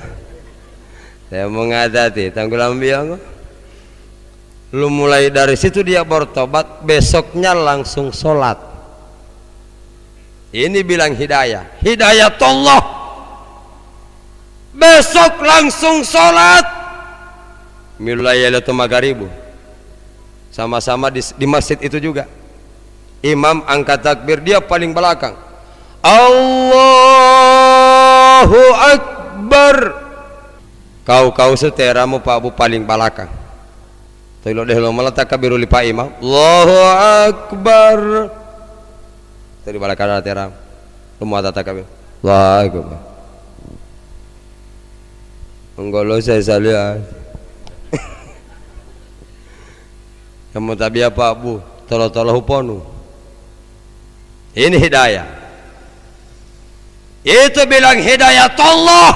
Saya mengata ti tanggulam biang. Lu mulai dari situ dia bertobat, besoknya langsung sholat. Ini bilang hidayah, hidayah Allah. Besok langsung sholat. Mulai lailatul magharibu. Sama-sama di masjid itu juga. Imam angkat takbir, dia paling belakang. Allahu Akbar. Kau seteramu Pak Abu paling belakang. Tilo deh lo malah takbir li Pak Imam. Allahu Akbar. Tadi belakang teram. Lu mau takbir. Allahu Akbar. Enggak saya lihat. Kamu tabi apa Bu? Tolo-tolo huponu. Ini hidayah. Itu bilang hidayah Allah.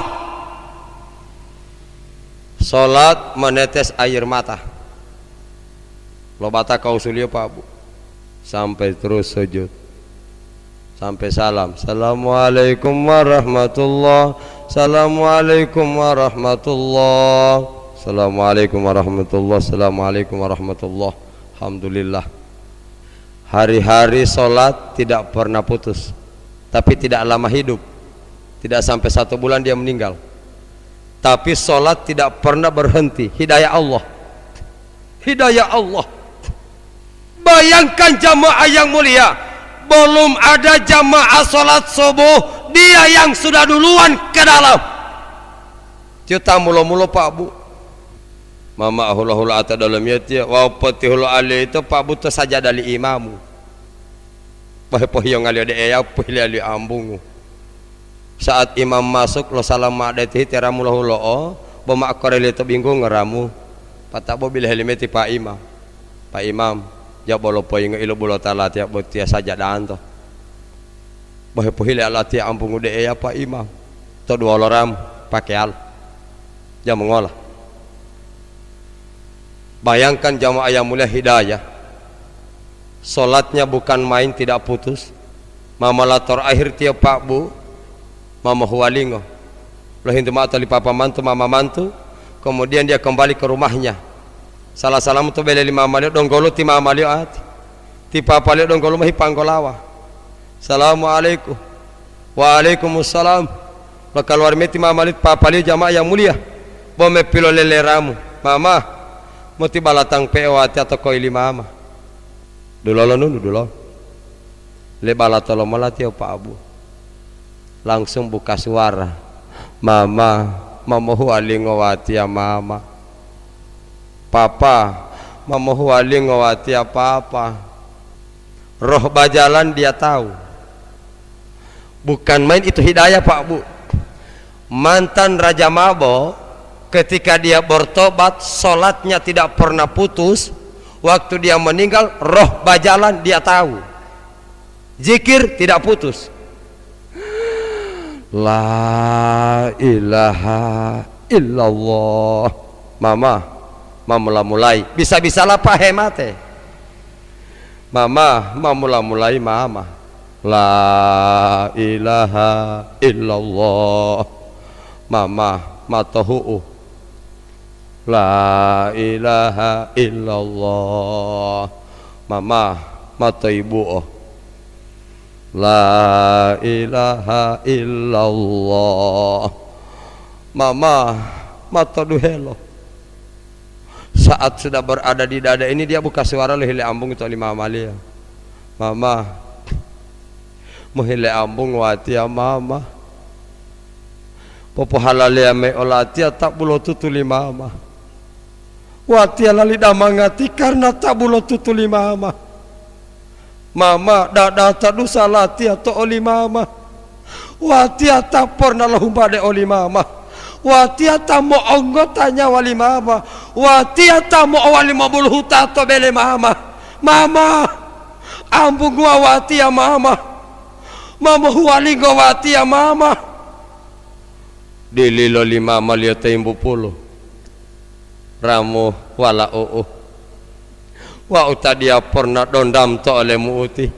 Salat menetes air mata. Lo bata kau sulia Pak Bu. Sampai terus sujud. Sampai salam. Assalamualaikum warahmatullah. Assalamualaikum warahmatullah. Assalamualaikum warahmatullah. Assalamualaikum warahmatullah. Alhamdulillah. Hari-hari sholat tidak pernah putus, tapi tidak lama hidup. Tidak sampai 1 bulan dia meninggal. Tapi sholat tidak pernah berhenti. Hidayah Allah. Hidayah Allah. Bayangkan jamaah yang mulia, belum ada jamaah sholat subuh, dia yang sudah duluan ke dalam. Kita mulu-mulu Pak Bu. Mama hula-hula ata dalam yati wa patihul ali itu Pak butuh saja dari imamu. Poh yang ali de ya poh ali ambung. Saat imam masuk lo salam adati teramu hula oh bama korele to bingung ngeramu. Patabo bila helimeti Pak Imam. Pak Imam ya bolo poh yang ilo bolo talat ya butia saja dan to. Poh ali alati ambung de ya Pak Imam. To dua loram pakai al. Ya mengolah. Bayangkan jamaah yang mulia hidayah. Solatnya bukan main, tidak putus. Mama lator akhir tiap Pak Bu. Mama huwalingo. Lahin tuma atau papa mantu, mama mantu. Kemudian dia kembali ke rumahnya. Salah salam tu beli mama lihat donggolo ti mama lihat. Ti papa lihat donggolo mahi panggolawa. Assalamualaikum. Waalaikumsalam. Maka luar meti mama lihat papa lihat jamaah yang mulia. Bome pilo leleramu. Mama mesti balatang pewati atau koili mama dulu le balatolo malati Pak Abu langsung buka suara mama huali ngawati ya mama papa huali ngawati ya papa roh bajalan dia tahu bukan main itu hidayah Pak Abu. Mantan Raja Mabo ketika dia bertobat, sholatnya tidak pernah putus. Waktu dia meninggal, roh bajalan dia tahu. Zikir tidak putus. La ilaha illallah. Mama mulai. Bisa-bisalah Pak hemate. Mama mulai mama. La ilaha illallah. Mama matohu'u. La ilaha illallah. Mama mata ibu oh. La ilaha illallah. Mama mata duhelo. Saat sudah berada di dada ini dia buka suara lehile ambung itu lima amalia. Mama mohile ambung wati ya mama. Popo halale ame olatia tak bulo tutuli mama. Wati alali damangati karena tak bulo tutuli mama. Mama dada tadu salati atau oli mama. Wati tak pernah lahumbade oli mama. Wati tak mau anggotanya wali mama. Wati tak mau wali mabul huta atau bele mama. Mama ambung gua wati ya mama. Mama huwali gua wati ya mama. Dililo lima malia taimbu puluh. Ramu wala wa utadia pernah dondam to olehmu uti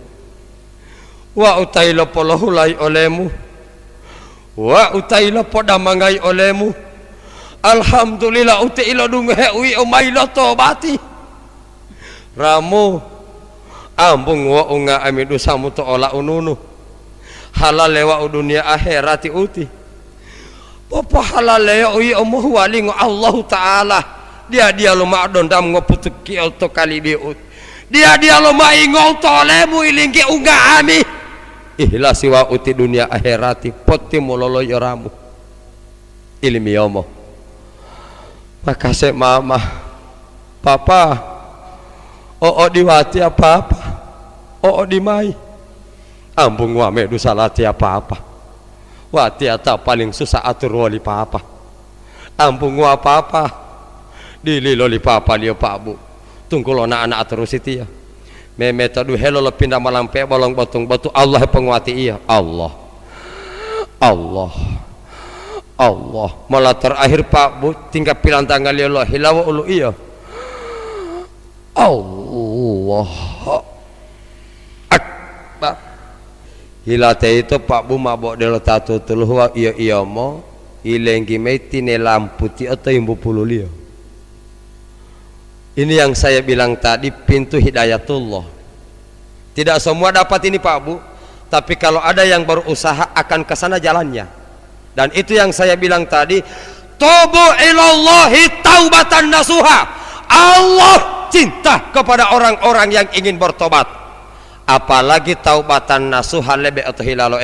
wa utai lopo lohulai olehmu wa utai lopo damangai olehmu. Alhamdulillah uti ilo dunghe ui omai lo tobati ramu ambung wa unga ami dosamu to ola ununu halal lewa dunia akhirati uti popo halal lewa ui omoh wali ngo Allah Ta'ala dia lo ma dondam ngo putuki to kali diut dia lo ma ingol tolemu ilingki unga ami ihlasi wa uti dunia akhirati poti mololo yoramu ilmi yomo. Makasih mama papa diwati apa-apa dimai ambung wame dosa lati apa-apa wati ata paling susah atur wali papa ambung apa-apa dililoli papa dia pak bu tunggu anak-anak terus itu ya meme tadu helo lo pindah malampe bolong batung batu Allah penguati iya Allah malah terakhir pak bu tinggal pilang tanggal ya Allah hilawa ulu iya Allah akbar hilate itu pak bu mabok delo tatu tuluh iya mo ilenggi meti ne lampu ti atau imbu pululia. Ini yang saya bilang tadi pintu hidayatullah tidak semua dapat ini pak bu tapi kalau ada yang berusaha akan kesana jalannya. Dan itu yang saya bilang tadi, tubu ilallahi taubatan nasuha. Allah cinta kepada orang-orang yang ingin bertobat. Apalagi taubatan nasuha lebih atau hilalo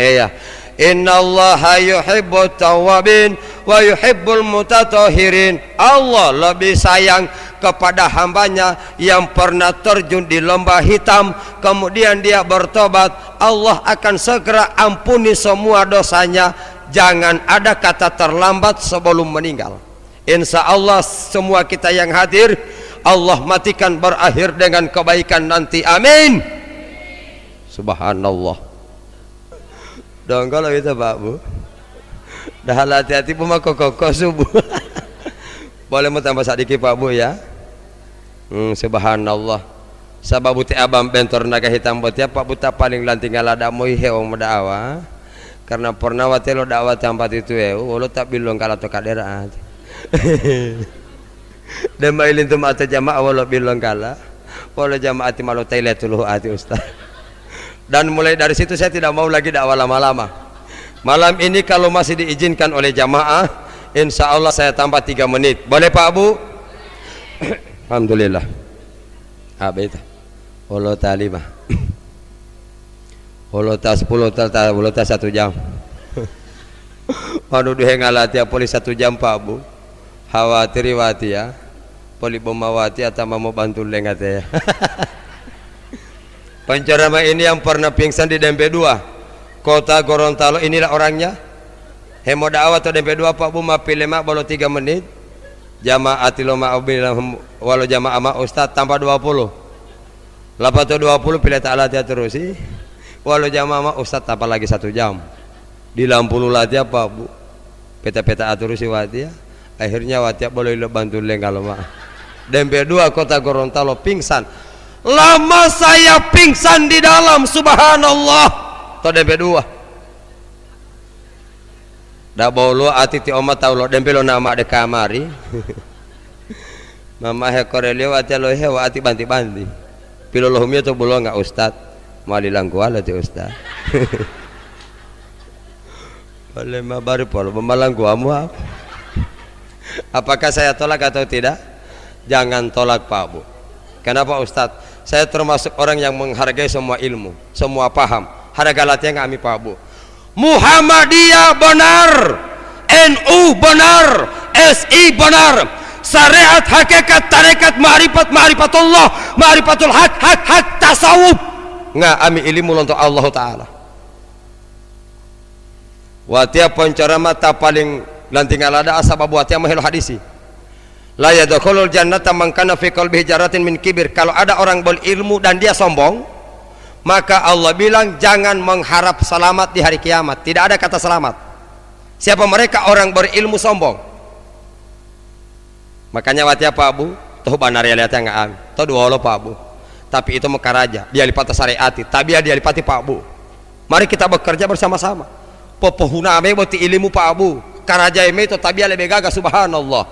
innallaha yuhibbut tawabin wa yuhibbul mutatahhirin. Allah lebih sayang kepada hambanya yang pernah terjun di lembah hitam kemudian dia bertobat. Allah akan segera ampuni semua dosanya. Jangan ada kata terlambat sebelum meninggal. Insya Allah semua kita yang hadir Allah matikan berakhir dengan kebaikan nanti, amin. Subhanallah. Dong kalau itu pak bu dah hati-hati pun maka koko subuh boleh mau tambah sedikit pak bu ya. Subhanallah sabab buti abang bentor naga hitam buti pak buta paling lanting alada moi heong mudawa karena pernah wate lo dakwah tempat itu lo tak bilang kalau to kadera dan mailin tu mata jamaah lo bilang kala walau jamaah ti malu tailet tuh hati ustaz. Dan mulai dari situ saya tidak mau lagi dakwah lama-lama. Malam ini kalau masih diizinkan oleh jamaah insya Allah saya tambah 3 menit boleh pak bu. Alhamdulillah abita Allah talimah Holota 10 holota 1 jam. Waduh duhe ngalati ya poli 1 jam pak bu. Khawatir wati ya. Poli bomawati atau mau bantu lengat ya. Pencerama ini yang pernah pingsan di DMP 2 Kota Gorontalo inilah orangnya. Hemo dakwah atau DMP 2 pak bu mapi lemak bolo 3 menit. Jamaah tilo ma'ubilah walau jamaah ma ustad tanpa 20. Lepas itu 20 pilih ta'ala terus sih. Walau jamaah ustaz apa lagi 1 jam di lampu lulati apa bu peta-peta atur si wati ya akhirnya wati boleh lo bantu kalau mah DMP 2 Kota Gorontalo pingsan lama saya pingsan di dalam subhanallah to DMP 2 dah bolu ati ti oma tahu lo DMP lo nama de kamari mama he korelio wati lo he wati banti-banti pilolohumnya to bolo enggak ustaz malilang kuala ti ustaz. Boleh mabari polo memalang kuamu apa? Apakah saya tolak atau tidak? Jangan tolak pak bu. Kenapa ustaz? Saya termasuk orang yang menghargai semua ilmu, semua paham. Harga latihan kami pak bu. Muhammadiyah benar, NU benar, SI benar. Syariat hakikat tarekat ma'rifatullah, ma'rifatul hak tasawuf. Nggak ami ilmu untuk Allah Ta'ala. Watia pencerama ta paling lanting alada asbab watia mahil hadisi la yadkhulul jannata man kana fi qalbihi jaratin min kibir. Kalau ada orang berilmu dan dia sombong maka Allah bilang jangan mengharap selamat di hari kiamat. Tidak ada kata selamat. Siapa mereka? Orang berilmu sombong. Makanya watia Pak Bu tuh banar ya lihatnya nggak am tuh dua lo Pak Bu tapi itu mekaraja dia lipati syariati tapi dia lipati Pak Bu. Mari kita bekerja bersama-sama. Popohuna ame boti ilmu Pak Bu karaja eme itu tapi lebih gagah. Subhanallah,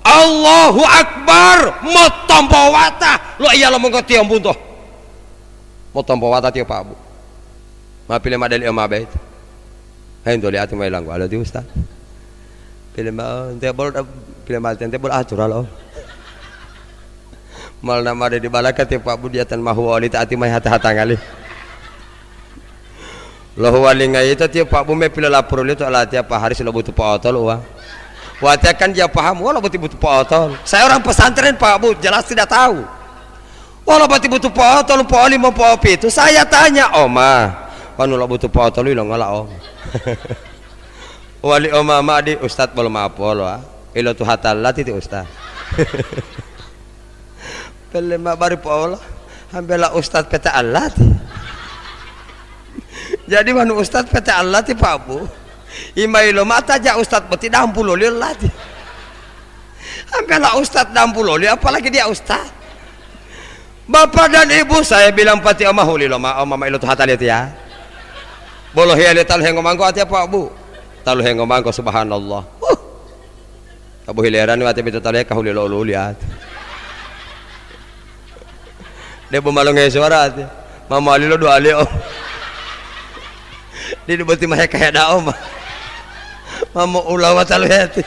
Allahu Akbar, mau tompo wata lo iya lo mengerti om buntuh mau tompo wata tiap Pak Bu ma pilih madali om abe itu hai itu lihat mai lang ada di ustaz pilih ma ente bol pilih ma ente bol atur lo mal nama ada di balaka tiap Pak Bu dia tan mahu wali taati mai hata-hata ngali lo wali ngai itu tiap Pak Bu me pilih lapor itu lah tiap hari sudah butuh Pak Otol uang waktu kan dia paham walau butuh Pak Otol. Saya orang pesantren Pak Bu jelas tidak tahu walau butuh Pak Otol Pak Oli mau Pak Opi itu saya tanya oma panu lo butuh Pak Otol lo ngalah om wali oma ma di ustad belum apa lo ilo tuh hatalat itu ustad pelema bari Pak Allah hambela ustad peta alat jadi manu ustad peta alat Pak Bu imailo mata aja ustad beti dampulo lati hambela ustad dampulo apalagi dia ustad. Bapak dan ibu saya bilang pati omah huli lo ma oma ilo tuh hatalit ya boloh ya li taluh ngomangko ati Pak Bu taluh ngomangko subhanallah abu hileran wati bitu taluh ka huli lo lihat dia bumalong suara ati mama ali lo dua ali om di beti mah kayak da om mama ulawa taluh hati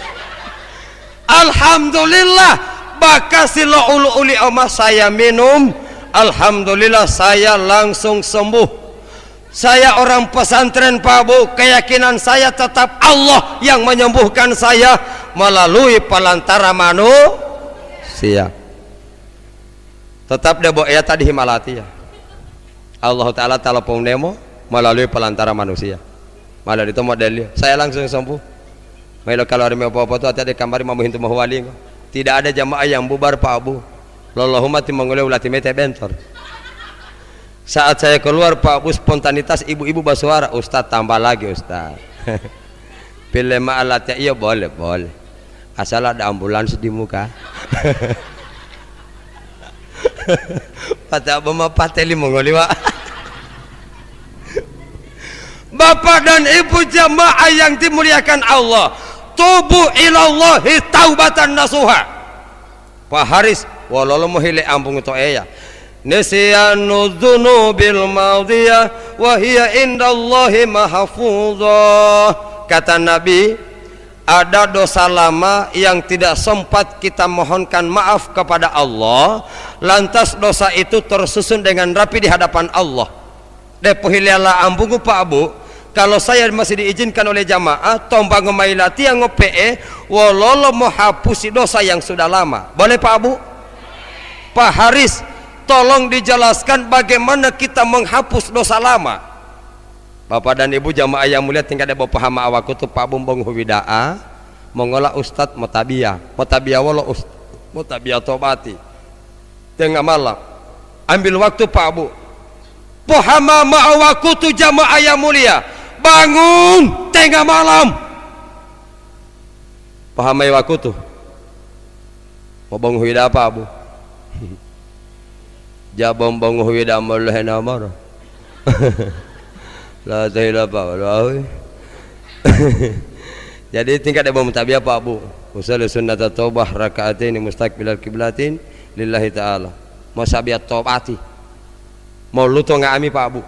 alhamdulillah bakasi lo uli omah saya minum alhamdulillah saya langsung sembuh. Saya orang pesantren Pak Bu keyakinan saya tetap Allah yang menyembuhkan saya melalui pelantara manusia tetap dia bawa ya tadi himalati ya Allah Ta'ala telepon nemo melalui pelantara manusia malah itu modelnya saya langsung sembuh. Melo kalau ada apa-apa tuh hati-hati kamar mau hintu mau wali tidak ada jamaah yang bubar Pak Bu Allahumma timangule ulati mete bentor. Saat saya keluar Pak Bu spontanitas ibu-ibu bersuara Ustaz tambah lagi Ustaz pilih ma alatnya iya boleh asal ada ambulans di muka pada bama pateli mongoli wa Bapak dan Ibu jamaah yang dimuliakan Allah tubu ilallahi taubatan nasuha. Pak Haris walau mau hile ampung itu ya nisyanu dzunubil madiyah wa hiya indallahi mahfuzah. Kata Nabi ada dosa lama yang tidak sempat kita mohonkan maaf kepada Allah lantas dosa itu tersusun dengan rapi di hadapan Allah. Depo hilela ampung Pak Bu kalau saya masih diizinkan oleh jamaah tombang ngemailati yang ngope walau mau hapusi dosa yang sudah lama boleh Pak Bu? Pak Haris tolong dijelaskan bagaimana kita menghapus dosa lama. Bapak dan Ibu jamaah yang mulia tinggal ada paham awaku tuh Pak Bumbong Huwidaa mengolah Ustadz Mutabiyah walau Ustadz Mutabiyah tobati tengah malam ambil waktu Pak Bu pohama ma'awaku tuh jamaah yang mulia bangun tengah malam pahamai waku tuh mau bang huida apa Bu jabang bang huida mulai namar la tahila apa jadi tingkat Abu Mutabiyah Pak Bu usul sunnat taubah rakaatain mustaqbilal kiblatin lillahi ta'ala masabiyat taubati mau luto ngami Pak Bu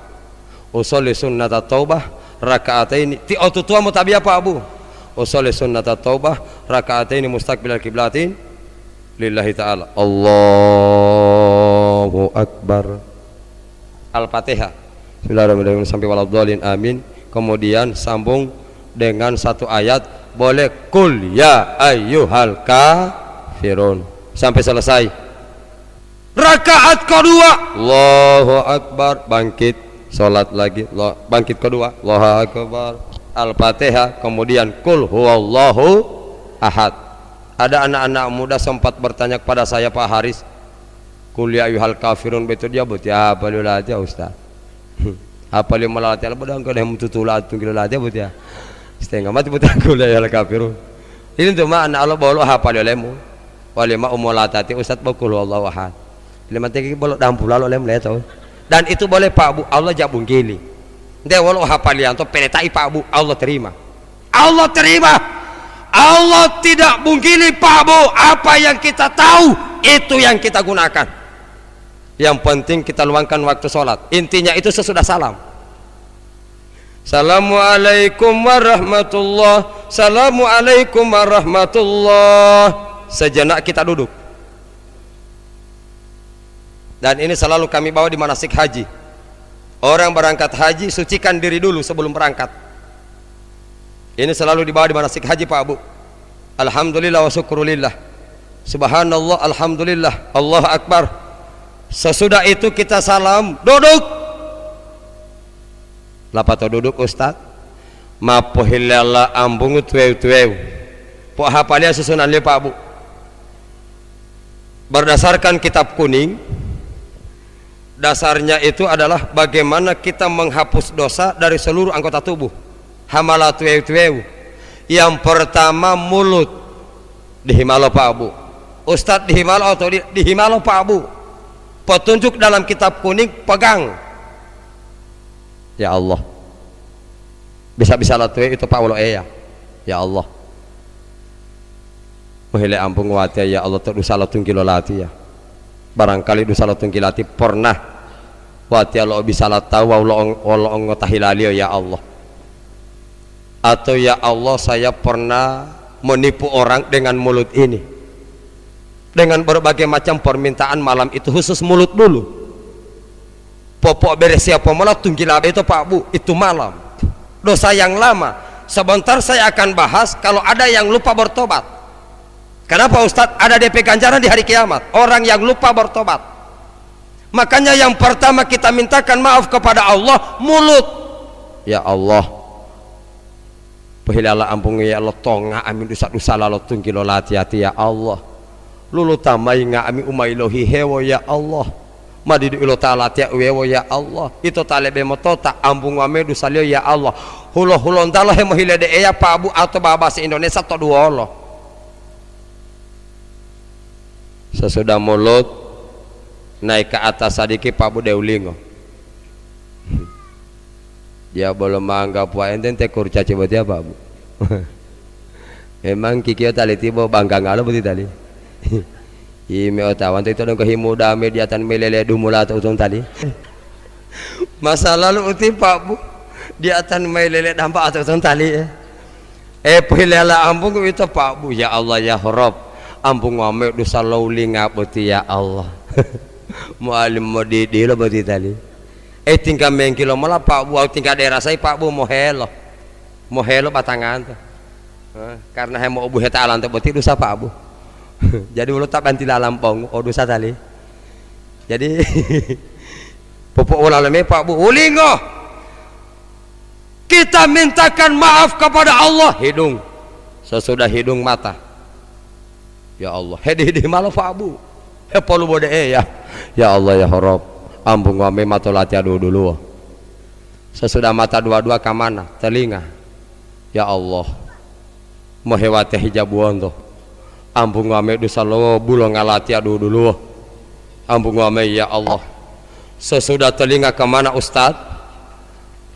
usul sunnat taubah rakaatain ti tua Mutabiyah Pak Bu usul sunnat taubah rakaatain mustaqbilal kiblatin lillahi ta'ala Allahu Akbar Al-Fatihah Bismillahirrahmanirrahim sampai waladhdallin amin kemudian sambung dengan satu ayat boleh kul ya ayyuhal kafirun sampai selesai. Rakaat kedua Allahu Akbar bangkit salat lagi bangkit kedua Allahu Akbar Al-Fatihah kemudian kul huwallahu ahad. Ada anak-anak muda sempat bertanya kepada saya Pak Haris kul ya ayyuhal kafirun betul dia buat ya apa lu aja Ustaz apa lu malah tiada bodang kau dah mututulat tunggu aja buat ya setengah mati buat kul ya ayyuhal kafirun ini tuh mah anak Allah bawa apa lu lemu walima umulatati Ustaz bakul wallahu ahad lima teki bolok dampula lo lem leto dan itu boleh Pak Bu Allah jak bungkili dia walau hafalian to peletai Pak Bu Allah terima Allah tidak bungkili Pak Bu apa yang kita tahu itu yang kita gunakan yang penting kita luangkan waktu sholat intinya itu sesudah salam Assalamualaikum warahmatullah Assalamualaikum warahmatullah sejenak kita duduk dan ini selalu kami bawa di manasik haji orang berangkat haji sucikan diri dulu sebelum berangkat ini selalu dibawa di manasik haji Pak Bu alhamdulillah wa syukrulillah subhanallah alhamdulillah Allah akbar sesudah itu kita salam duduk lapato duduk Ustaz mapohilala ambung tueu po hafalia susunan li Pak Bu berdasarkan kitab kuning dasarnya itu adalah bagaimana kita menghapus dosa dari seluruh anggota tubuh hamala tueu yang pertama mulut dihimalo Pak Bu Ustadz dihimalo atau dihimalo Pak Bu petunjuk dalam kitab kuning pegang ya Allah bisa-bisa lah tueu itu Pak Walo ya Allah mohile ampun wati ya Allah tak dosa latun kilolati ya barangkali dosa latun kilati pernah wati Allah bisa lah tahu Allah ngotahilali ya Allah atau ya Allah saya pernah menipu orang dengan mulut ini dengan berbagai macam permintaan malam itu khusus mulut dulu popok beres siapa malah tunggilabe itu Pak Bu itu malam dosa yang lama sebentar saya akan bahas kalau ada yang lupa bertobat kenapa Ustadz ada DP ganjaran di hari kiamat orang yang lupa bertobat makanya yang pertama kita mintakan maaf kepada Allah mulut ya Allah pahilala ampun ya Allah tonga amin dosa-dosa lalu tungkilo lati-hati ya Allah lulu tamai nga amin umailohi hewo ya Allah madidu ilo ta'ala tiya wewo ya Allah itu talebe motota ampun wame dosa liyo ya Allah hulo-hulon talo hemo hilede ya Pak Bu atau bahasa Indonesia to duolo sesudah mulut naik ke atas sadiki Pak Bu deulingo dia belum menganggap wah enten teh kurca coba dia Pak Bu emang kikio tali tiba bangga ngalo betul tali ime otawan itu dong kehimuda mediatan melele dumula atau utang tali masa lalu uti Pak Bu diatan melele dampak atau utang tali pilihlah ampun itu Pak Bu ya Allah ya Rob ampun ngame dosa lauli ngapeti ya Allah mualim modidi lo betul tali tinggal mengkilo malah Pak Bu tinggal daerah saya Pak Bu mau helo batangan tuh karena hemo ubu heta alam tuh berarti dosa Pak Bu jadi mulut tak banti lampong dosa tali jadi pupuk ulalame Pak Bu ulingo kita mintakan maaf kepada Allah hidung sesudah hidung mata ya Allah hedi malu Pak Bu polu bode ya Allah ya Rob ampun ngame mata latia dulu sesudah mata dua-dua ke mana telinga ya Allah mohewate hijabuan tuh ampun ngame dosa lo bulo ngalatia dulu ampun ngame ya Allah sesudah telinga ke mana Ustadz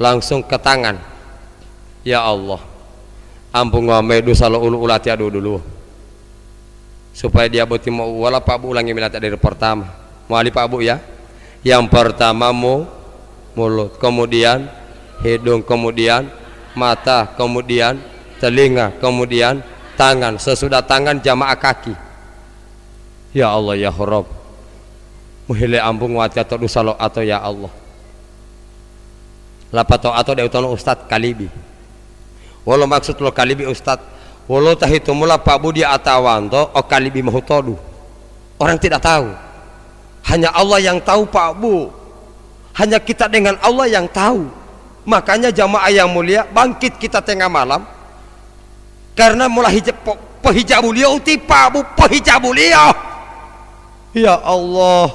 langsung ke tangan ya Allah ampun ngame dosa lo ulu ulatia dulu supaya dia boti mau wala Pak Bu ulangi milat dari pertama mau ali Pak Bu ya yang pertama mulut kemudian hidung kemudian mata kemudian telinga kemudian tangan sesudah tangan jamaah kaki ya Allah ya Rob muhile ampun wati atau dosa lo atau ya Allah lapato atau deutono Ustadz kalibi walau maksud lo kalibi Ustadz walau tahitu mula Pak Bu dia atawanto o kalibi mahutodu orang tidak tahu hanya Allah yang tahu Pak Bu hanya kita dengan Allah yang tahu makanya jamaah yang mulia bangkit kita tengah malam karena mulai pehijabulia uti Pak Bu pehijabulia ya Allah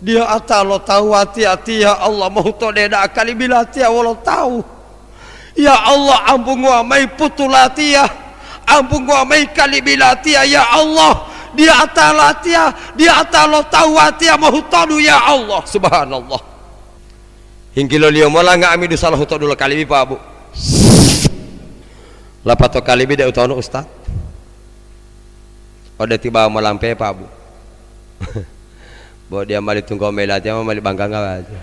dia atalo tahu hati-hati ya Allah mau to deda kali bilati ya walau tahu ya Allah ampun gua mai putulati ya ampun gua mai kali bilati ya Allah dia atalatia, dia atalotawatia mahutadu ya Allah. Subhanallah. Hingkilo liyo mola nga ami dusalah hutadu la kalibi pa bu. Lapato kalibi da utono ustaz. Oda tiba malampe pa bu. Bo dia mali tunggu melatnya mali bangga aja.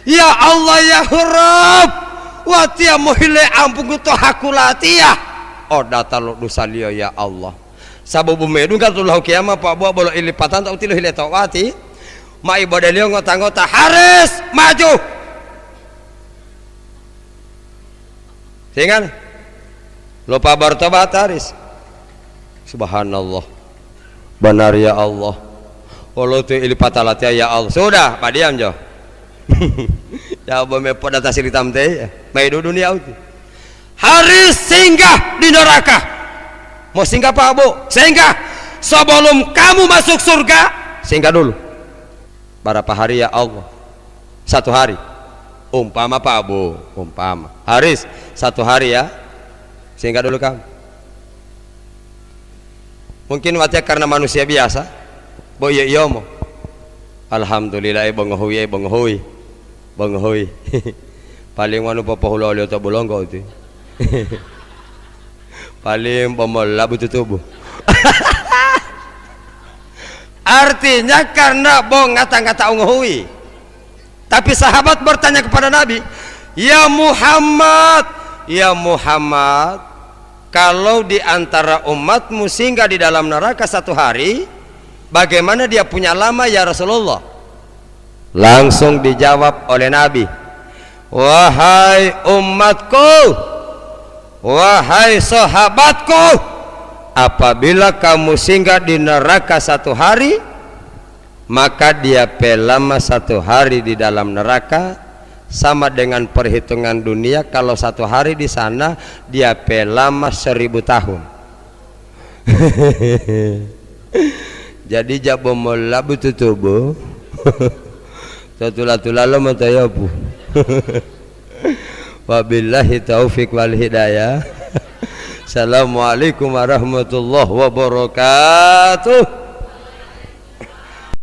Ya Allah ya Rabb, watia mohile ampun to hakulatia. Oda talo dosa liyo ya Allah. Sababu medung kan tulah kiamah pak buah bolo ilipatan tau tilu hile tawati. Ma ibadah liyo ngota-ngota Haris maju. Sehingga lupa bertobat Haris. Subhanallah. Benar ya Allah. Walau tu ilipatalatia ya Allah. Sudah, Pak diam jo. Ya Allah me pada tasir hitam teh mai du dunia itu Haris singgah di neraka. Mau singgah Pak Bu? Singgah sebelum kamu masuk surga. Singgah dulu berapa hari ya Allah? 1 hari umpama Pak Bu, umpama Haris 1 hari ya, singgah dulu kamu. Mungkin wajah karena manusia biasa bo iya iya mo alhamdulillah bonghoy paling wanu papahulo liyo to bolonggo itu paling pemola butuh tubuh. Artinya karena bong ngata-ngata unghui. Tapi sahabat bertanya kepada Nabi, ya Muhammad, kalau di antara umatmu singgah di dalam neraka 1 hari, bagaimana dia punya lama ya Rasulullah? Langsung dijawab oleh Nabi, wahai umatku, wahai sahabatku, apabila kamu singgah di neraka 1 hari, maka dia pelama 1 hari di dalam neraka sama dengan perhitungan dunia. Kalau 1 hari di sana dia pelama 1000 tahun. Jadi jabo mola butuh tubuh. Tatulah lo matayabu. Wabillahi taufik wal hidayah. Assalamualaikum warahmatullahi wabarakatuh.